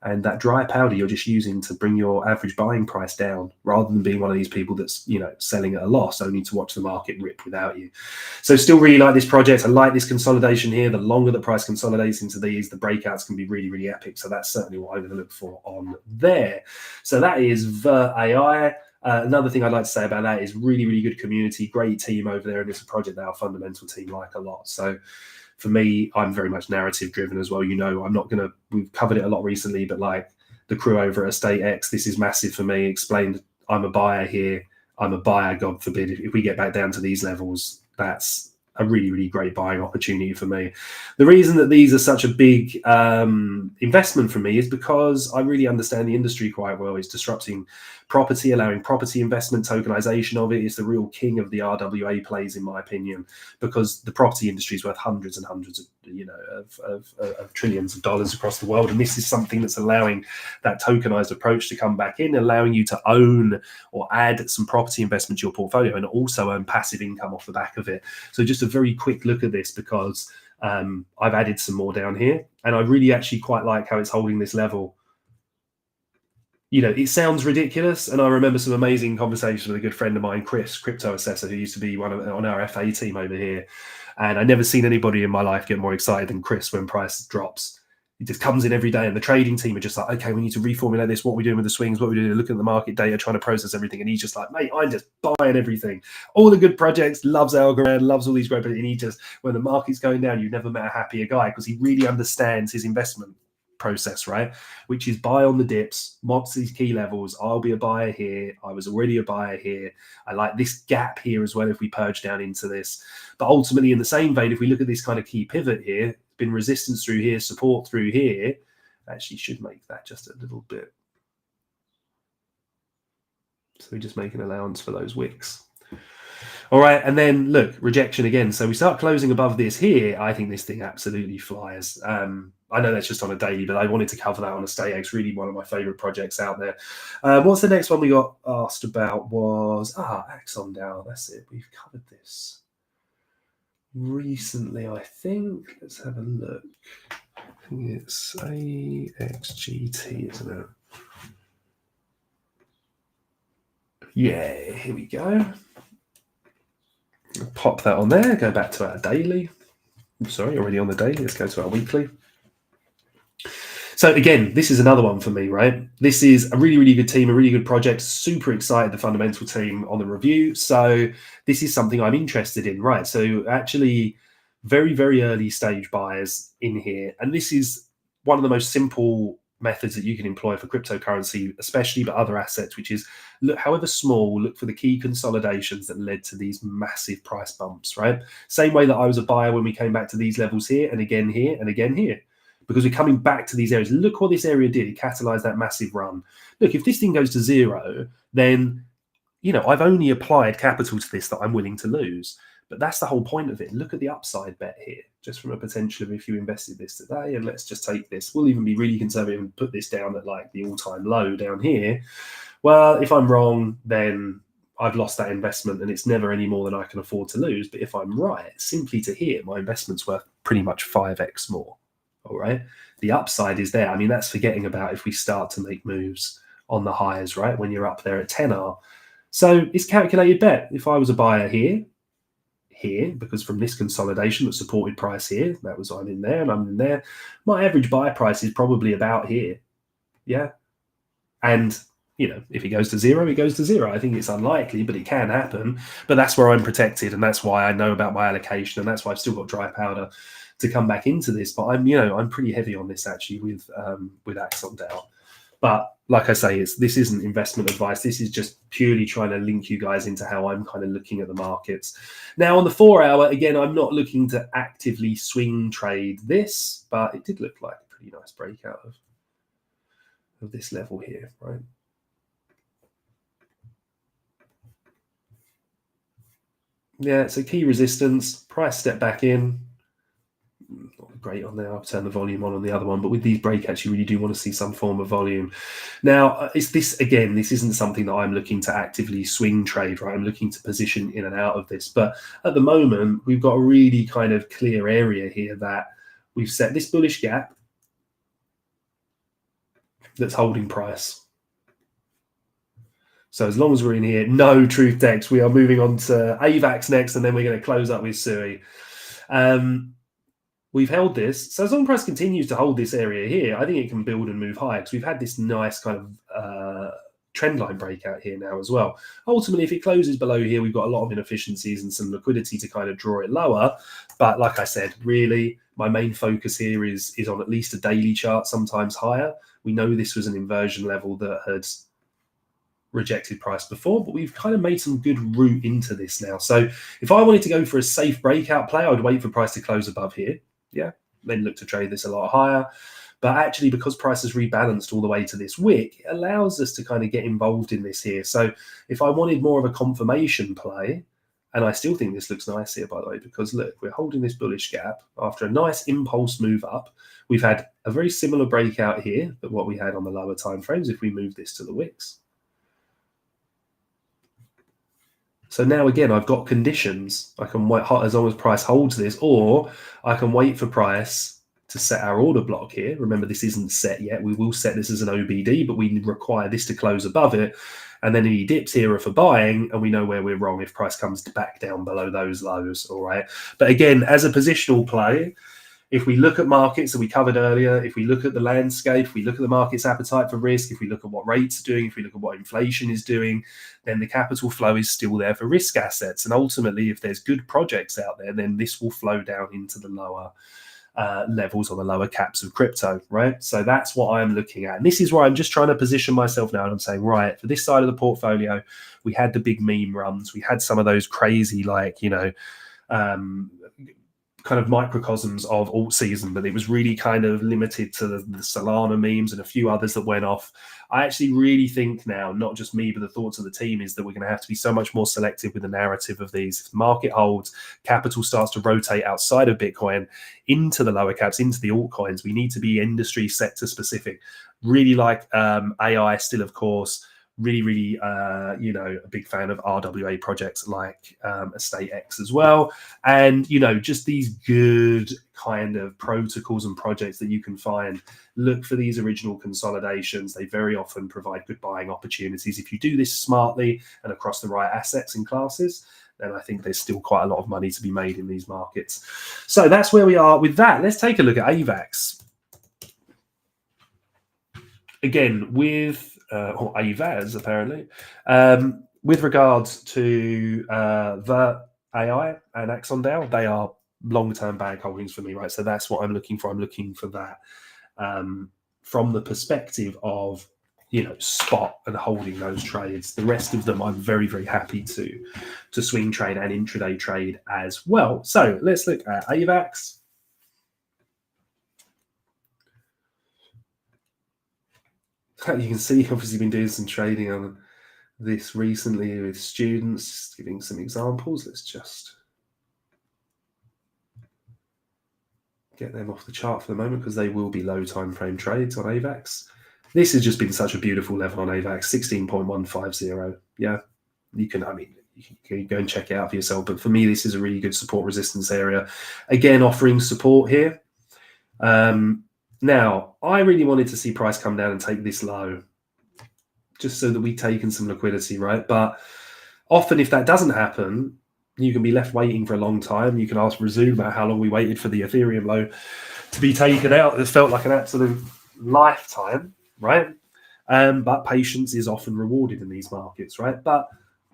And that dry powder you're just using to bring your average buying price down, rather than being one of these people that's selling at a loss only to watch the market rip without you. So still really like this project. I like this consolidation here. The longer the price consolidates into these, the breakouts can be really, really epic. So that's certainly what I'm going to look for on there. So that is VerAI. Another thing I'd like to say about that is really, really good community, great team over there, and it's a project that our fundamental team like a lot. So for me, I'm very much narrative driven as well. I'm not going to, we've covered it a lot recently, but like the crew over at Estate X, this is massive for me. Explained, I'm a buyer here. I'm a buyer, God forbid. If we get back down to these levels, that's a really, really great buying opportunity for me. The reason that these are such a big investment for me is because I really understand the industry quite well. It's disrupting property, allowing property investment, tokenization of it is the real king of the RWA plays, in my opinion, because the property industry is worth hundreds and hundreds of trillions of dollars across the world. And this is something that's allowing that tokenized approach to come back in, allowing you to own or add some property investment to your portfolio and also earn passive income off the back of it. So just a very quick look at this, because I've added some more down here, and I really actually quite like how it's holding this level. It sounds ridiculous, and I remember some amazing conversation with a good friend of mine, Chris, crypto assessor, who used to be on our FA team over here. And I never seen anybody in my life get more excited than Chris when price drops. He just comes in every day, and the trading team are just like, okay, we need to reformulate this. What are we doing with the swings? What are we doing? Looking at the market data, trying to process everything. And he's just like, mate, I'm just buying everything. All the good projects, loves Algorand, loves all these great, and he just, when the market's going down, you've never met a happier guy, because he really understands his investment process, right? Which is buy on the dips, mobs these key levels. I'll be a buyer here. I was already a buyer here. I like this gap here as well if we purge down into this. But ultimately, in the same vein, if we look at this kind of key pivot here, been resistance through here, support through here, actually should make that just a little bit. So we just make an allowance for those wicks. All right, and then look, rejection again. So we start closing above this here. I think this thing absolutely flies. I know that's just on a daily, but I wanted to cover that on a StateX. Really one of my favorite projects out there. What's the next one we got asked about was, Axon DAO. That's it. We've covered this recently, I think. Let's have a look. I think it's AXGT, isn't it? Yeah, here we go. Pop that on there, go back to our daily. Sorry, already on the daily. Let's go to our weekly. So again, this is another one for me, right? This is a really, really good team, a really good project. Super excited, the fundamental team on the review. So this is something I'm interested in, right? So actually very, very early stage buyers in here. And this is one of the most simple methods that you can employ for cryptocurrency, especially, but other assets, which is, look, however small, look for the key consolidations that led to these massive price bumps, right? Same way that I was a buyer when we came back to these levels here, and again here, and again here, because we're coming back to these areas. Look what this area did. It catalyzed that massive run. Look, if this thing goes to zero, then, I've only applied capital to this that I'm willing to lose. But that's the whole point of it. Look at the upside bet here, just from a potential of if you invested this today, and let's just take this. We'll even be really conservative and put this down at like the all-time low down here. Well, if I'm wrong, then I've lost that investment and it's never any more than I can afford to lose. But if I'm right, simply to here, my investment's worth pretty much 5x more. All right. The upside is there. I mean, that's forgetting about if we start to make moves on the highs, right? When you're up there at 10R. So it's calculated bet. If I was a buyer here, because from this consolidation that supported price here, that was I'm in there and I'm in there, my average buy price is probably about here. Yeah. And, if it goes to zero, it goes to zero. I think it's unlikely, but it can happen. But that's where I'm protected. And that's why I know about my allocation. And that's why I've still got dry powder to come back into this. But I'm pretty heavy on this actually with Axon DAO. But like I say, this isn't investment advice. This is just purely trying to link you guys into how I'm kind of looking at the markets. Now, on the 4-hour, again, I'm not looking to actively swing trade this, but it did look like a pretty nice breakout of this level here, right? Yeah, so key resistance, price step back in. Not great on there. I'll turn the volume on the other one, but with these breakouts, you really do want to see some form of volume. Now, it's this again. This isn't something that I'm looking to actively swing trade, right? I'm looking to position in and out of this, but at the moment, we've got a really kind of clear area here that we've set this bullish gap that's holding price. So as long as we're in here, no truth text. We are moving on to AVAX next, and then we're going to close up with SUI. We've held this. So as long as price continues to hold this area here, I think it can build and move higher because we've had this nice kind of trend line breakout here now as well. Ultimately, if it closes below here, we've got a lot of inefficiencies and some liquidity to kind of draw it lower. But like I said, really, my main focus here is on at least a daily chart, sometimes higher. We know this was an inversion level that had rejected price before, but we've kind of made some good route into this now. So if I wanted to go for a safe breakout play, I would wait for price to close above here. Yeah, then look to trade this a lot higher. But actually, because price has rebalanced all the way to this wick, it allows us to kind of get involved in this here. So if I wanted more of a confirmation play, and I still think this looks nice here, by the way, because look, we're holding this bullish gap after a nice impulse move up. We've had a very similar breakout here to what we had on the lower time frames if we move this to the wicks. So now again, I've got conditions. I can wait as long as price holds this, or I can wait for price to set our order block here. Remember, this isn't set yet. We will set this as an OBD, but we require this to close above it. And then any dips here are for buying, and we know where we're wrong if price comes back down below those lows, all right? But again, as a positional play, if we look at markets that we covered earlier, if we look at the landscape, if we look at the market's appetite for risk, if we look at what rates are doing, if we look at what inflation is doing, then the capital flow is still there for risk assets. And ultimately, if there's good projects out there, then this will flow down into the lower levels or the lower caps of crypto, right? So that's what I'm looking at. And this is where I'm just trying to position myself now. And I'm saying, right, for this side of the portfolio, we had the big meme runs. We had some of those crazy, like, kind of microcosms of alt season, but it was really kind of limited to the Solana memes and a few others that went off. I actually really think now, not just me, but the thoughts of the team is that we're going to have to be so much more selective with the narrative of these. If the market holds, capital starts to rotate outside of Bitcoin into the lower caps, into the altcoins. We need to be industry sector specific. Really like AI still, of course. Really, a big fan of RWA projects like Estate X as well. And, just these good kind of protocols and projects that you can find. Look for these original consolidations. They very often provide good buying opportunities. If you do this smartly and across the right assets and classes, then I think there's still quite a lot of money to be made in these markets. So that's where we are with that. Let's take a look at AVAX. Again, with or AVAS apparently, with regards to the AI and Axon DAO, they are long-term bag holdings for me, right? So that's what I'm looking for. I'm looking for that from the perspective of spot and holding those trades. The rest of them, I'm very, very happy to swing trade and intraday trade as well. So let's look at AVAX. You can see, obviously, been doing some trading on this recently with students, giving some examples. Let's just get them off the chart for the moment because they will be low time frame trades on AVAX. This has just been such a beautiful level on AVAX, 16.150. Yeah, you can go and check it out for yourself. But for me, this is a really good support resistance area. Again, offering support here. Now, I really wanted to see price come down and take this low, just so that we've taken some liquidity, right? But often if that doesn't happen, you can be left waiting for a long time. You can ask Resume about how long we waited for the Ethereum low to be taken out. It felt like an absolute lifetime, right? But patience is often rewarded in these markets, right? But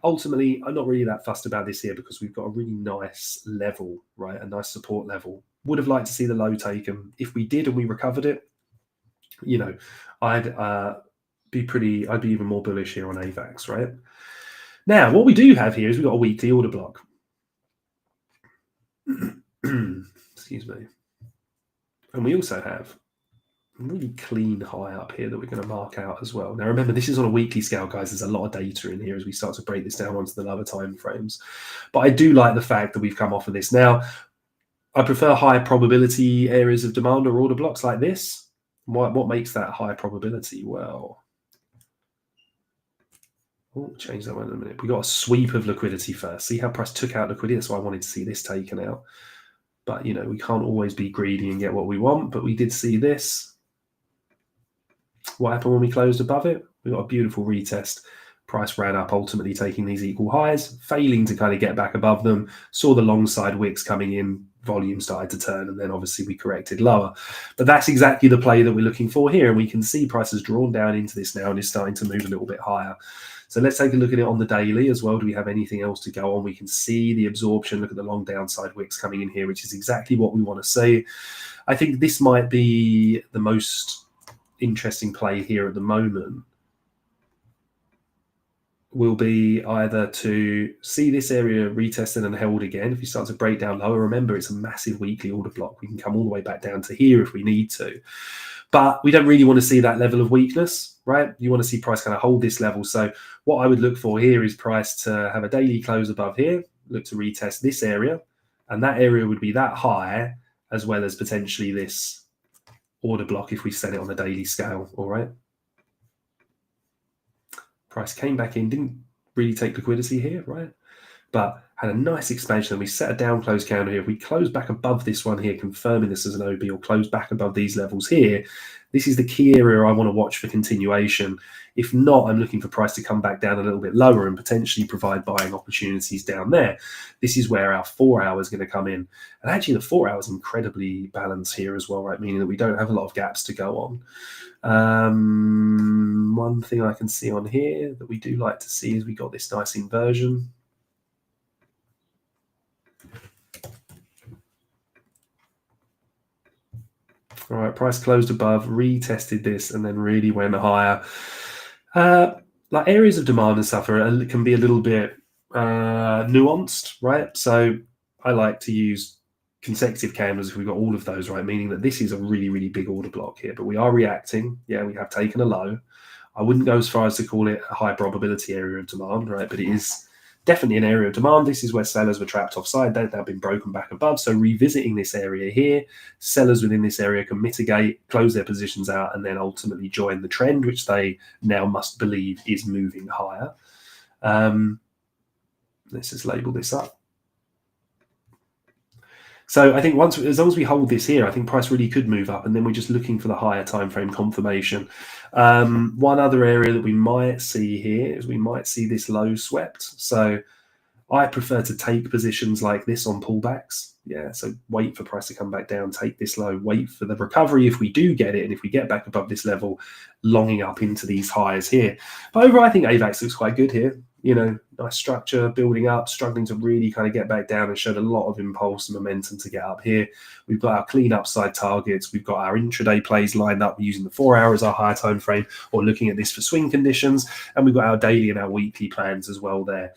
ultimately, I'm not really that fussed about this here because we've got a really nice level, right? A nice support level. Would have liked to see the low taken. If we did and we recovered it, I'd I'd be even more bullish here on AVAX, right? Now, what we do have here is we've got a weekly order block. Excuse me. And we also have a really clean high up here that we're going to mark out as well. Now, remember, this is on a weekly scale, guys. There's a lot of data in here as we start to break this down onto the lower time frames. But I do like the fact that we've come off of this. Now, I prefer high probability areas of demand or order blocks like this. What makes that high probability? Well, we'll change that one in a minute. We got a sweep of liquidity first. See how price took out liquidity? That's why I wanted to see this taken out. But, you know, we can't always be greedy and get what we want. But we did see this. What happened when we closed above it? We got a beautiful retest. Price ran up, ultimately taking these equal highs, failing to kind of get back above them. Saw the long side wicks coming in, volume started to turn, and then obviously we corrected lower. But that's exactly the play that we're looking for here. And we can see price has drawn down into this now and is starting to move a little bit higher. So let's take a look at it on the daily as well. Do we have anything else to go on? We can see the absorption. Look at the long downside wicks coming in here, which is exactly what we want to see. I think this might be the most interesting play here at the moment. Will be either to see this area retested and held again. If you start to break down lower, remember it's a massive weekly order block. We can come all the way back down to here if we need to. But we don't really want to see that level of weakness, right? You want to see price kind of hold this level. So what I would look for here is price to have a daily close above here, look to retest this area, and that area would be that high, as well as potentially this order block if we set it on the daily scale, all right? Price came back in, didn't really take liquidity here, right? But had a nice expansion. We set a down close counter here. If we close back above this one here, confirming this as an OB, or close back above these levels here, this is the key area I want to watch for continuation. If not, I'm looking for price to come back down a little bit lower and potentially provide buying opportunities down there. This is where our 4 hour is going to come in. And actually the 4 hours incredibly balanced here as well, right? Meaning that we don't have a lot of gaps to go on. One thing I can see on here that we do like to see is we got this nice inversion. All right, price closed above, retested this, and then really went higher. Like areas of demand and stuff can be a little bit nuanced, right? So I like to use consecutive candles if we've got all of those, right? Meaning that this is a really, really big order block here, but we are reacting. Yeah, we have taken a low. I wouldn't go as far as to call it a high probability area of demand, right? But it is definitely an area of demand. This is where sellers were trapped offside. They've now been broken back above. So revisiting this area here, sellers within this area can mitigate, close their positions out, and then ultimately join the trend, which they now must believe is moving higher. Let's just label this up. So I think as long as we hold this here, I think price really could move up, and then we're just looking for the higher time frame confirmation. One other area that we might see here is we might see this low swept. So I prefer to take positions like this on pullbacks. Yeah, so wait for price to come back down, take this low, wait for the recovery if we do get it, and if we get back above this level, longing up into these highs here. But overall, I think AVAX looks quite good here. You know, nice structure, building up, struggling to really kind of get back down, and showed a lot of impulse and momentum to get up here. We've got our clean upside targets. We've got our intraday plays lined up using the 4 hour as our higher time frame, or looking at this for swing conditions. And we've got our daily and our weekly plans as well there,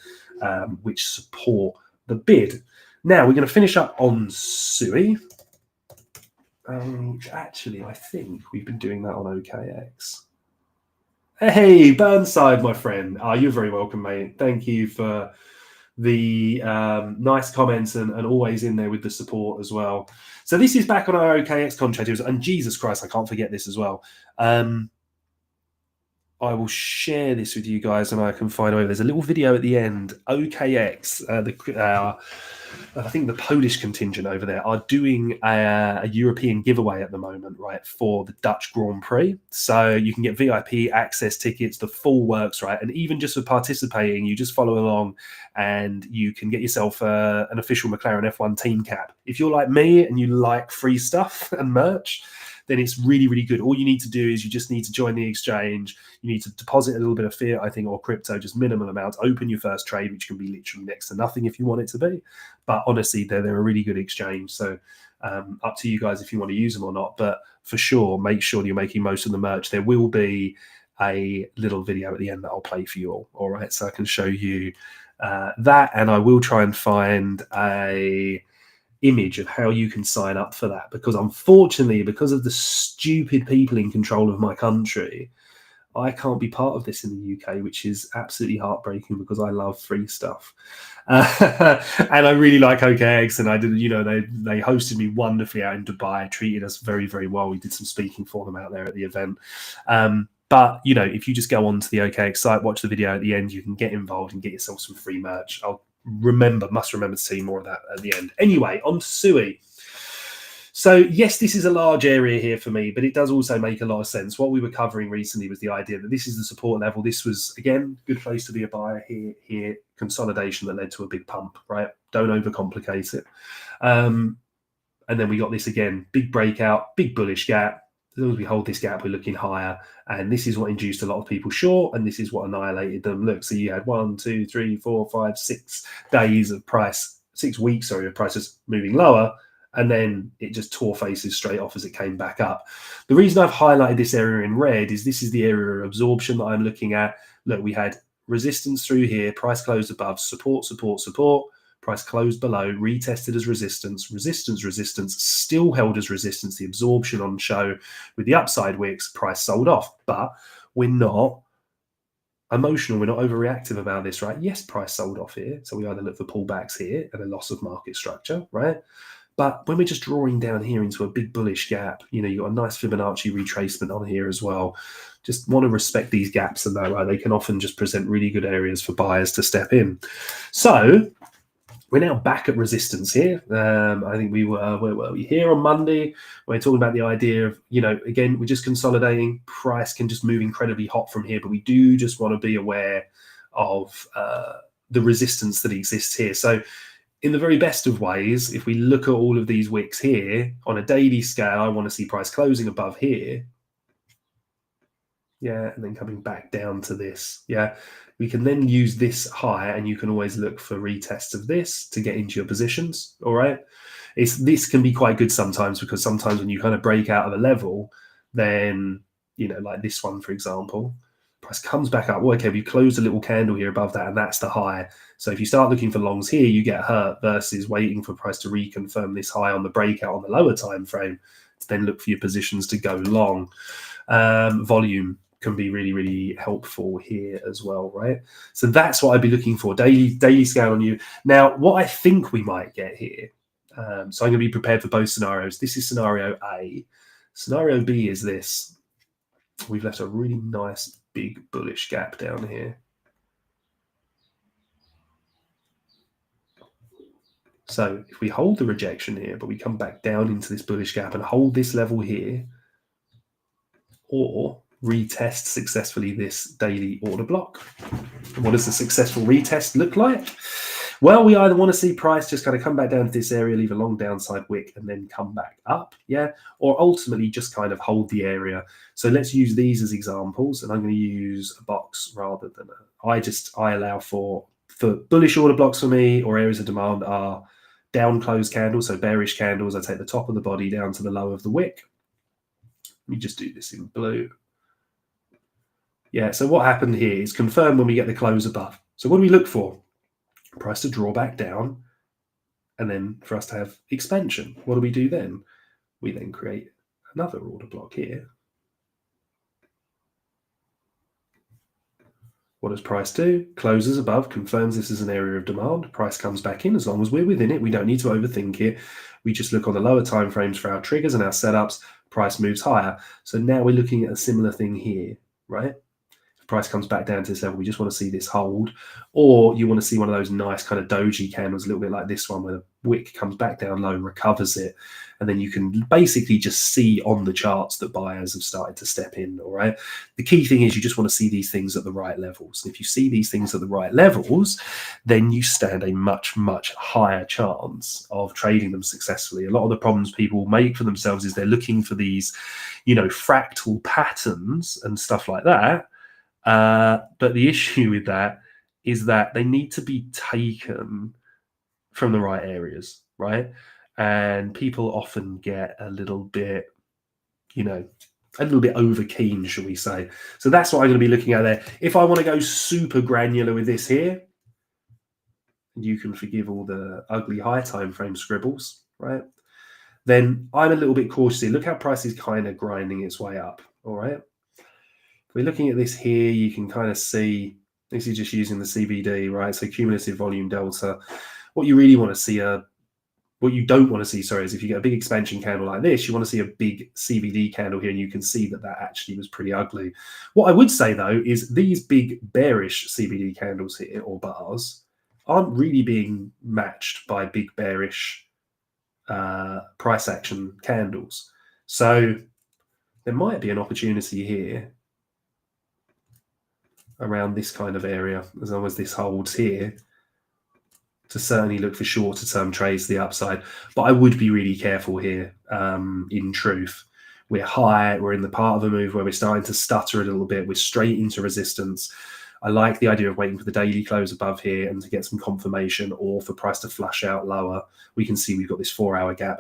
which support the bid. Now we're going to finish up on SUI. Actually, I think we've been doing that on OKX. Hey, Burnside, my friend. You're very welcome, mate. Thank you for the nice comments and always in there with the support as well. So this is back on our OKX contract. And Jesus Christ, I can't forget this as well. I will share this with you guys, and I can find out. There's a little video at the end. OKX, I think the Polish contingent over there are doing a European giveaway at the moment, right, for the Dutch Grand Prix. So you can get VIP access tickets, the full works, right? And even just for participating, you just follow along and you can get yourself an official McLaren F1 team cap. If you're like me and you like free stuff and merch, then it's really, really good. All you need to do is you just need to join the exchange. You need to deposit a little bit of fiat, I think, or crypto, just minimal amounts. Open your first trade, which can be literally next to nothing if you want it to be. But honestly, they're a really good exchange. So up to you guys if you want to use them or not. But for sure, make sure you're making most of the merch. There will be a little video at the end that I'll play for you all right? So I can show you that, and I will try and find a image of how you can sign up for that, because unfortunately, because of the stupid people in control of my country, I can't be part of this in the UK, which is absolutely heartbreaking because I love free stuff. And I really like OKX, and I did, they hosted me wonderfully out in Dubai, treated us very, very well. We did some speaking for them out there at the event. But, if you just go onto the OKX site, watch the video at the end, you can get involved and get yourself some free merch. Must remember to see more of that at the end. Anyway, on to Sui. So yes, this is a large area here for me, but it does also make a lot of sense. What we were covering recently was the idea that this is the support level. This was, again, good place to be a buyer here, consolidation that led to a big pump, right? Don't overcomplicate it. And then we got this again, big breakout, big bullish gap. As long as we hold this gap, we're looking higher. And this is what induced a lot of people short, and this is what annihilated them. Look, so you had 1, 2, 3, 4, 5, 6 days of price, 6 weeks, of prices moving lower. And then it just tore faces straight off as it came back up. The reason I've highlighted this area in red is this is the area of absorption that I'm looking at. Look, we had resistance through here, price closed above, support, support, support, price closed below, retested as resistance, resistance, still held as resistance, the absorption on show with the upside wicks, price sold off. But we're not emotional, we're not overreactive about this, right? Yes, price sold off here. So we either look for pullbacks here and a loss of market structure, right? But when we're just drawing down here into a big bullish gap, you've got a nice Fibonacci retracement on here as well. Just want to respect these gaps, and that way they can often just present really good areas for buyers to step in. So we're now back at resistance here. I think we were, where were we? Here on Monday, we're talking about the idea of, again, we're just consolidating. Price can just move incredibly hot from here, but we do just want to be aware of the resistance that exists here. So in the very best of ways, if we look at all of these wicks here on a daily scale, I want to see price closing above here. Yeah, and then coming back down to this. Yeah, we can then use this high, and you can always look for retests of this to get into your positions. All right. This can be quite good sometimes, because sometimes when you kind of break out of a level, then, like this one, for example, price comes back up. Well, okay, we've closed a little candle here above that, and that's the high. So if you start looking for longs here, you get hurt, versus waiting for price to reconfirm this high on the breakout on the lower time frame to then look for your positions to go long. Volume can be really, really helpful here as well, right? So that's what I'd be looking for, daily scale on you. Now, what I think we might get here, so I'm going to be prepared for both scenarios. This is scenario A. Scenario B is this. We've left a really nice big bullish gap down here. So if we hold the rejection here, but we come back down into this bullish gap and hold this level here, or retest successfully this daily order block. What does the successful retest look like? Well, we either want to see price just kind of come back down to this area, leave a long downside wick, and then come back up, yeah? Or ultimately just kind of hold the area. So let's use these as examples, and I'm going to use a box rather than I allow for bullish order blocks for me, or areas of demand, are down closed candles, so bearish candles. I take the top of the body down to the low of the wick. Let me just do this in blue. Yeah, so what happened here is confirmed when we get the close above. So what do we look for? Price to draw back down, and then for us to have expansion. What do we do then? We then create another order block here. What does price do? Closes above, confirms this is an area of demand. Price comes back in. As long as we're within it, we don't need to overthink it. We just look on the lower time frames for our triggers and our setups. Price moves higher. So now we're looking at a similar thing here, right? If price comes back down to this level, we just want to see this hold. Or you want to see one of those nice kind of doji candles, a little bit like this one, where the wick comes back down low, recovers it, and then you can basically just see on the charts that buyers have started to step in. All right. The key thing is you just want to see these things at the right levels. And if you see these things at the right levels, then you stand a much, much higher chance of trading them successfully. A lot of the problems people make for themselves is they're looking for these, fractal patterns and stuff like that. But the issue with that is that they need to be taken from the right areas, right? And people often get a little bit, a little bit over keen, shall we say. So that's what I'm going to be looking at there. If I want to go super granular with this here, you can forgive all the ugly high time frame scribbles, right? Then I'm a little bit cautious here. Look how price is kind of grinding its way up, all right? If we're looking at this here, you can kind of see, this is just using the CVD, right? So cumulative volume delta. What you really want to see what you don't want to see, sorry, is if you get a big expansion candle like this, you want to see a big CVD candle here, and you can see that that actually was pretty ugly. What I would say, though, is these big bearish CVD candles here, or bars, aren't really being matched by big bearish price action candles. So there might be an opportunity here around this kind of area, as long as this holds here, to certainly look for shorter term trades to the upside. But I would be really careful here, in truth. We're high, we're in the part of the move where we're starting to stutter a little bit, we're straight into resistance. I like the idea of waiting for the daily close above here and to get some confirmation, or for price to flush out lower. We can see we've got this 4-hour gap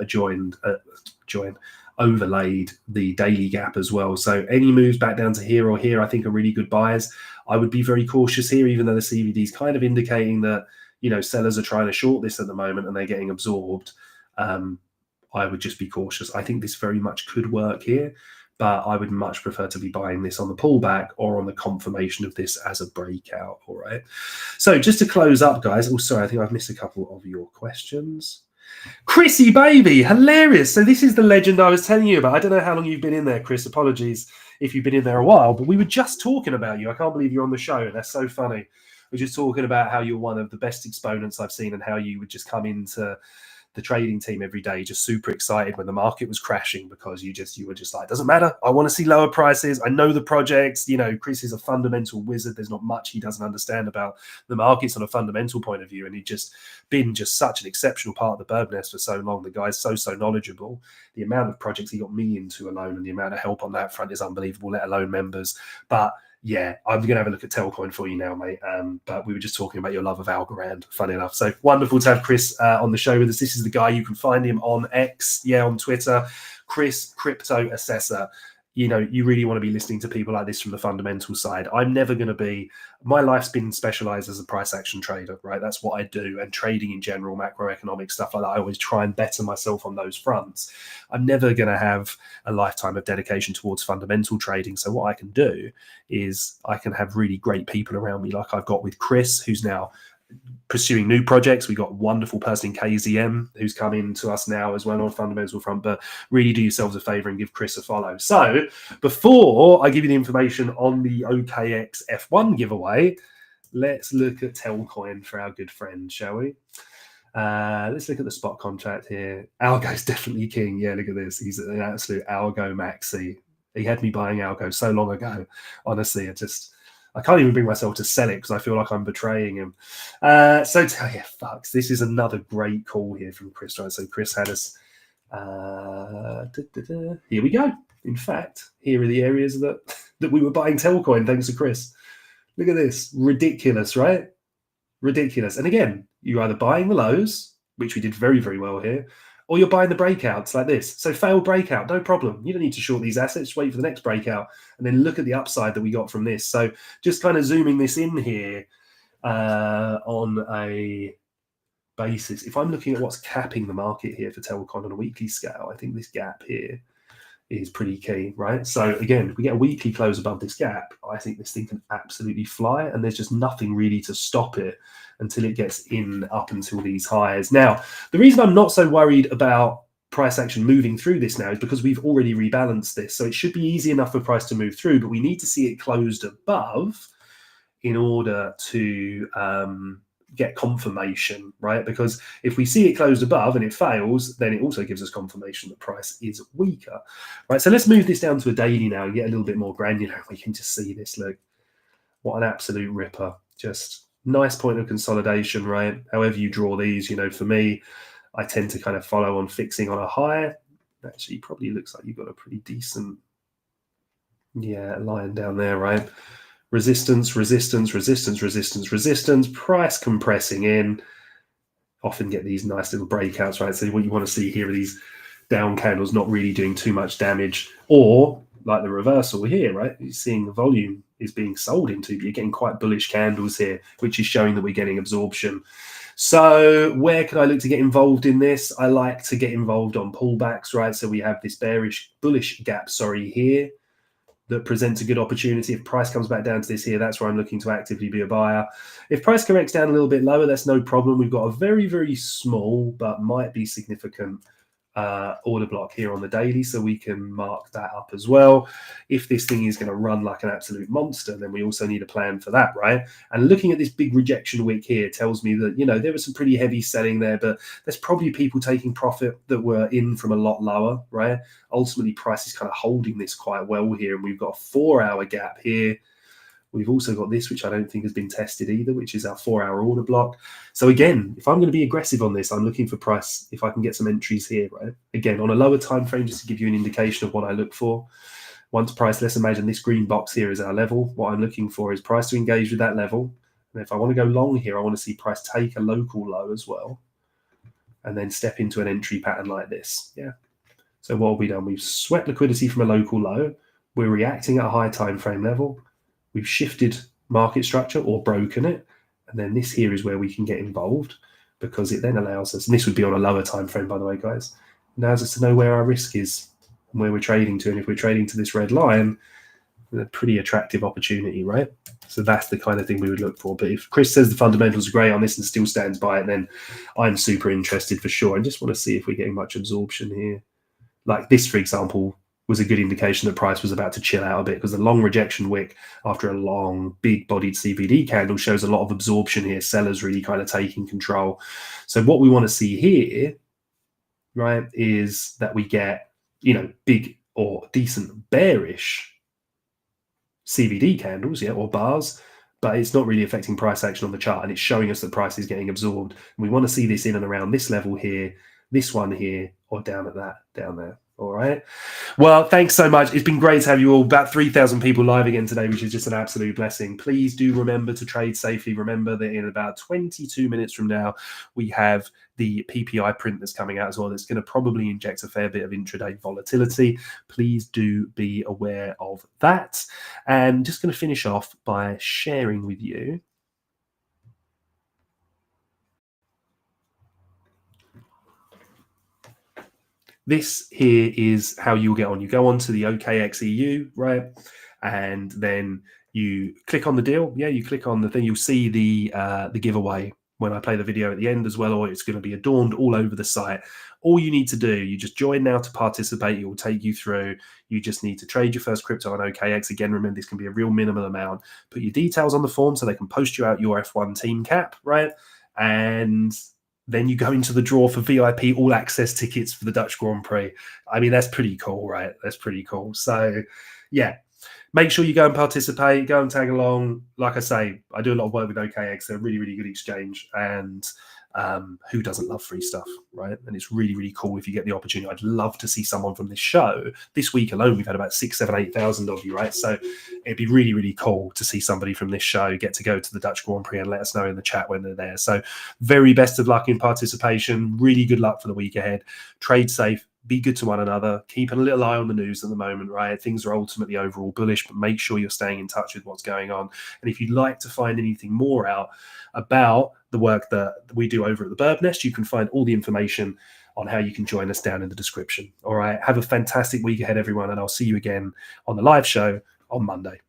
overlaid the daily gap as well. So any moves back down to here or here, I think, are really good buys. I would be very cautious here, even though the CVD is kind of indicating that, you know, sellers are trying to short this at the moment and they're getting absorbed. I would just be cautious. I think this very much could work here, but I would much prefer to be buying this on the pullback or on the confirmation of this as a breakout. All right. So just to close up, guys. Oh, sorry, I think I've missed a couple of your questions. Chrissy baby, hilarious. So this is the legend I was telling you about. I don't know how long you've been in there, Chris. Apologies if you've been in there a while, but we were just talking about you. I can't believe you're on the show. That's so funny. We're just talking about how you're one of the best exponents I've seen, and how you would just come into the trading team every day just super excited when the market was crashing, because you were just like, doesn't matter, I want to see lower prices, I know the projects. You know, Chris is a fundamental wizard. There's not much he doesn't understand about the markets on a fundamental point of view, and he's just been just such an exceptional part of the bird nest for so long. The guy's so knowledgeable. The amount of projects he got me into alone, and the amount of help on that front is unbelievable, let alone members. But yeah, I'm going to have a look at Telcoin for you now, mate. But we were just talking about your love of Algorand, funny enough. So wonderful to have Chris on the show with us. This is the guy. You can find him on X, on Twitter, Chris Crypto Assessor. You know, you really want to be listening to people like this from the fundamental side. I'm never going to be, my life's been specialized as a price action trader, right? That's what I do. And trading in general, macroeconomic stuff like that, I always try and better myself on those fronts. I'm never going to have a lifetime of dedication towards fundamental trading. So what I can do is I can have really great people around me, like I've got with Chris, who's now pursuing new projects. We got a wonderful person in KZM who's come in to us now as well on a fundamental front. But really do yourselves a favor and give Chris a follow. So before I give you the information on the OKX F1 giveaway, let's look at Telcoin for our good friend, shall we? Let's look at the spot contract here. Algo's definitely king. Yeah, look at this. He's an absolute Algo maxi. He had me buying Algo so long ago. Honestly, I can't even bring myself to sell it because I feel like I'm betraying him. Fucks. This is another great call here from Chris. Right, so Chris had us. Here we go. In fact, here are the areas that we were buying Telcoin thanks to Chris. Look at this. Ridiculous, right? Ridiculous. And again, you're either buying the lows, which we did very, very well here, or you're buying the breakouts like this. So failed breakout, no problem. You don't need to short these assets. Just wait for the next breakout and then look at the upside that we got from this. So just kind of zooming this in here on a basis. If I'm looking at what's capping the market here for Telcoin on a weekly scale, I think this gap here is pretty key, right? So again, if we get a weekly close above this gap, I think this thing can absolutely fly, and there's just nothing really to stop it until it gets in up until these highs. Now, the reason I'm not so worried about price action moving through this now is because we've already rebalanced this. So it should be easy enough for price to move through, but we need to see it closed above in order to get confirmation, right? Because if we see it closed above and it fails, then it also gives us confirmation that price is weaker, right? So let's move this down to a daily now and get a little bit more granular. We can just see this. Look, what an absolute ripper. Just nice point of consolidation, right? However you draw these, you know, for me, I tend to kind of follow on fixing on a high. Actually, probably looks like you've got a pretty decent, line down there, right? Resistance, resistance, resistance, resistance, resistance, price compressing in. Often get these nice little breakouts, right? So what you want to see here are these down candles not really doing too much damage, or like the reversal here, right? You're seeing the volume is being sold into, but you're getting quite bullish candles here, which is showing that we're getting absorption. So where can I look to get involved in this? I like to get involved on pullbacks, right? So we have this bullish gap, here, that presents a good opportunity. If price comes back down to this here, that's where I'm looking to actively be a buyer. If price corrects down a little bit lower, that's no problem. We've got a very, very small, but might be significant order block here on the daily, so we can mark that up as well. If this thing is going to run like an absolute monster, then we also need a plan for that, right? And looking at this big rejection wick here tells me that, there was some pretty heavy selling there, but there's probably people taking profit that were in from a lot lower, right? Ultimately, price is kind of holding this quite well here, and we've got a 4-hour gap here. We've also got this, which I don't think has been tested either, which is our 4-hour order block. So again, if I'm going to be aggressive on this, I'm looking for price if I can get some entries here, right? Again, on a lower time frame, just to give you an indication of what I look for. Once price, let's imagine this green box here is our level. What I'm looking for is price to engage with that level. And if I want to go long here, I want to see price take a local low as well, and then step into an entry pattern like this. Yeah. So what have we done? We've swept liquidity from a local low. We're reacting at a high time frame level. We've shifted market structure or broken it. And then this here is where we can get involved, because it then allows us, and this would be on a lower time frame, by the way, guys, allows us to know where our risk is and where we're trading to. And if we're trading to this red line, a pretty attractive opportunity, right? So that's the kind of thing we would look for. But if Chris says the fundamentals are great on this and still stands by it, then I'm super interested for sure. I just want to see if we're getting much absorption here. Like this, for example, was a good indication that price was about to chill out a bit, because the long rejection wick after a long big bodied CVD candle shows a lot of absorption here. Sellers really kind of taking control. So what we want to see here, right, is that we get, big or decent bearish CVD candles, or bars, but it's not really affecting price action on the chart, and it's showing us that price is getting absorbed. And we want to see this in and around this level here, this one here, or down at that, down there. All right. Well, thanks so much. It's been great to have you all. About 3,000 people live again today, which is just an absolute blessing. Please do remember to trade safely. Remember that in about 22 minutes from now, we have the PPI print that's coming out as well. That's going to probably inject a fair bit of intraday volatility. Please do be aware of that. And just going to finish off by sharing with you this here is how you'll get on. You go on to the OKXEU, right? And then you click on the deal. Yeah, you click on the thing. You'll see the giveaway when I play the video at the end as well, or it's going to be adorned all over the site. All you need to do, you just join now to participate. It will take you through. You just need to trade your first crypto on OKX. Again, remember, this can be a real minimal amount. Put your details on the form so they can post you out your F1 team cap, right? And then you go into the draw for VIP all access tickets for the Dutch Grand Prix. I mean, that's pretty cool, right? That's pretty cool. So, yeah, make sure you go and participate, go and tag along. Like I say, I do a lot of work with OKX. They're a really, really good exchange. And who doesn't love free stuff, right? And it's really, really cool if you get the opportunity. I'd love to see someone from this show. This week alone, we've had about 6, 7, 8,000 of you, right? So it'd be really, really cool to see somebody from this show get to go to the Dutch Grand Prix and let us know in the chat when they're there. So very best of luck in participation. Really good luck for the week ahead. Trade safe. Be good to one another. Keeping a little eye on the news at the moment, right? Things are ultimately overall bullish, but make sure you're staying in touch with what's going on. And if you'd like to find anything more out about the work that we do over at the Bird Nest, you can find all the information on how you can join us down in the description. All right. Have a fantastic week ahead, everyone. And I'll see you again on the live show on Monday.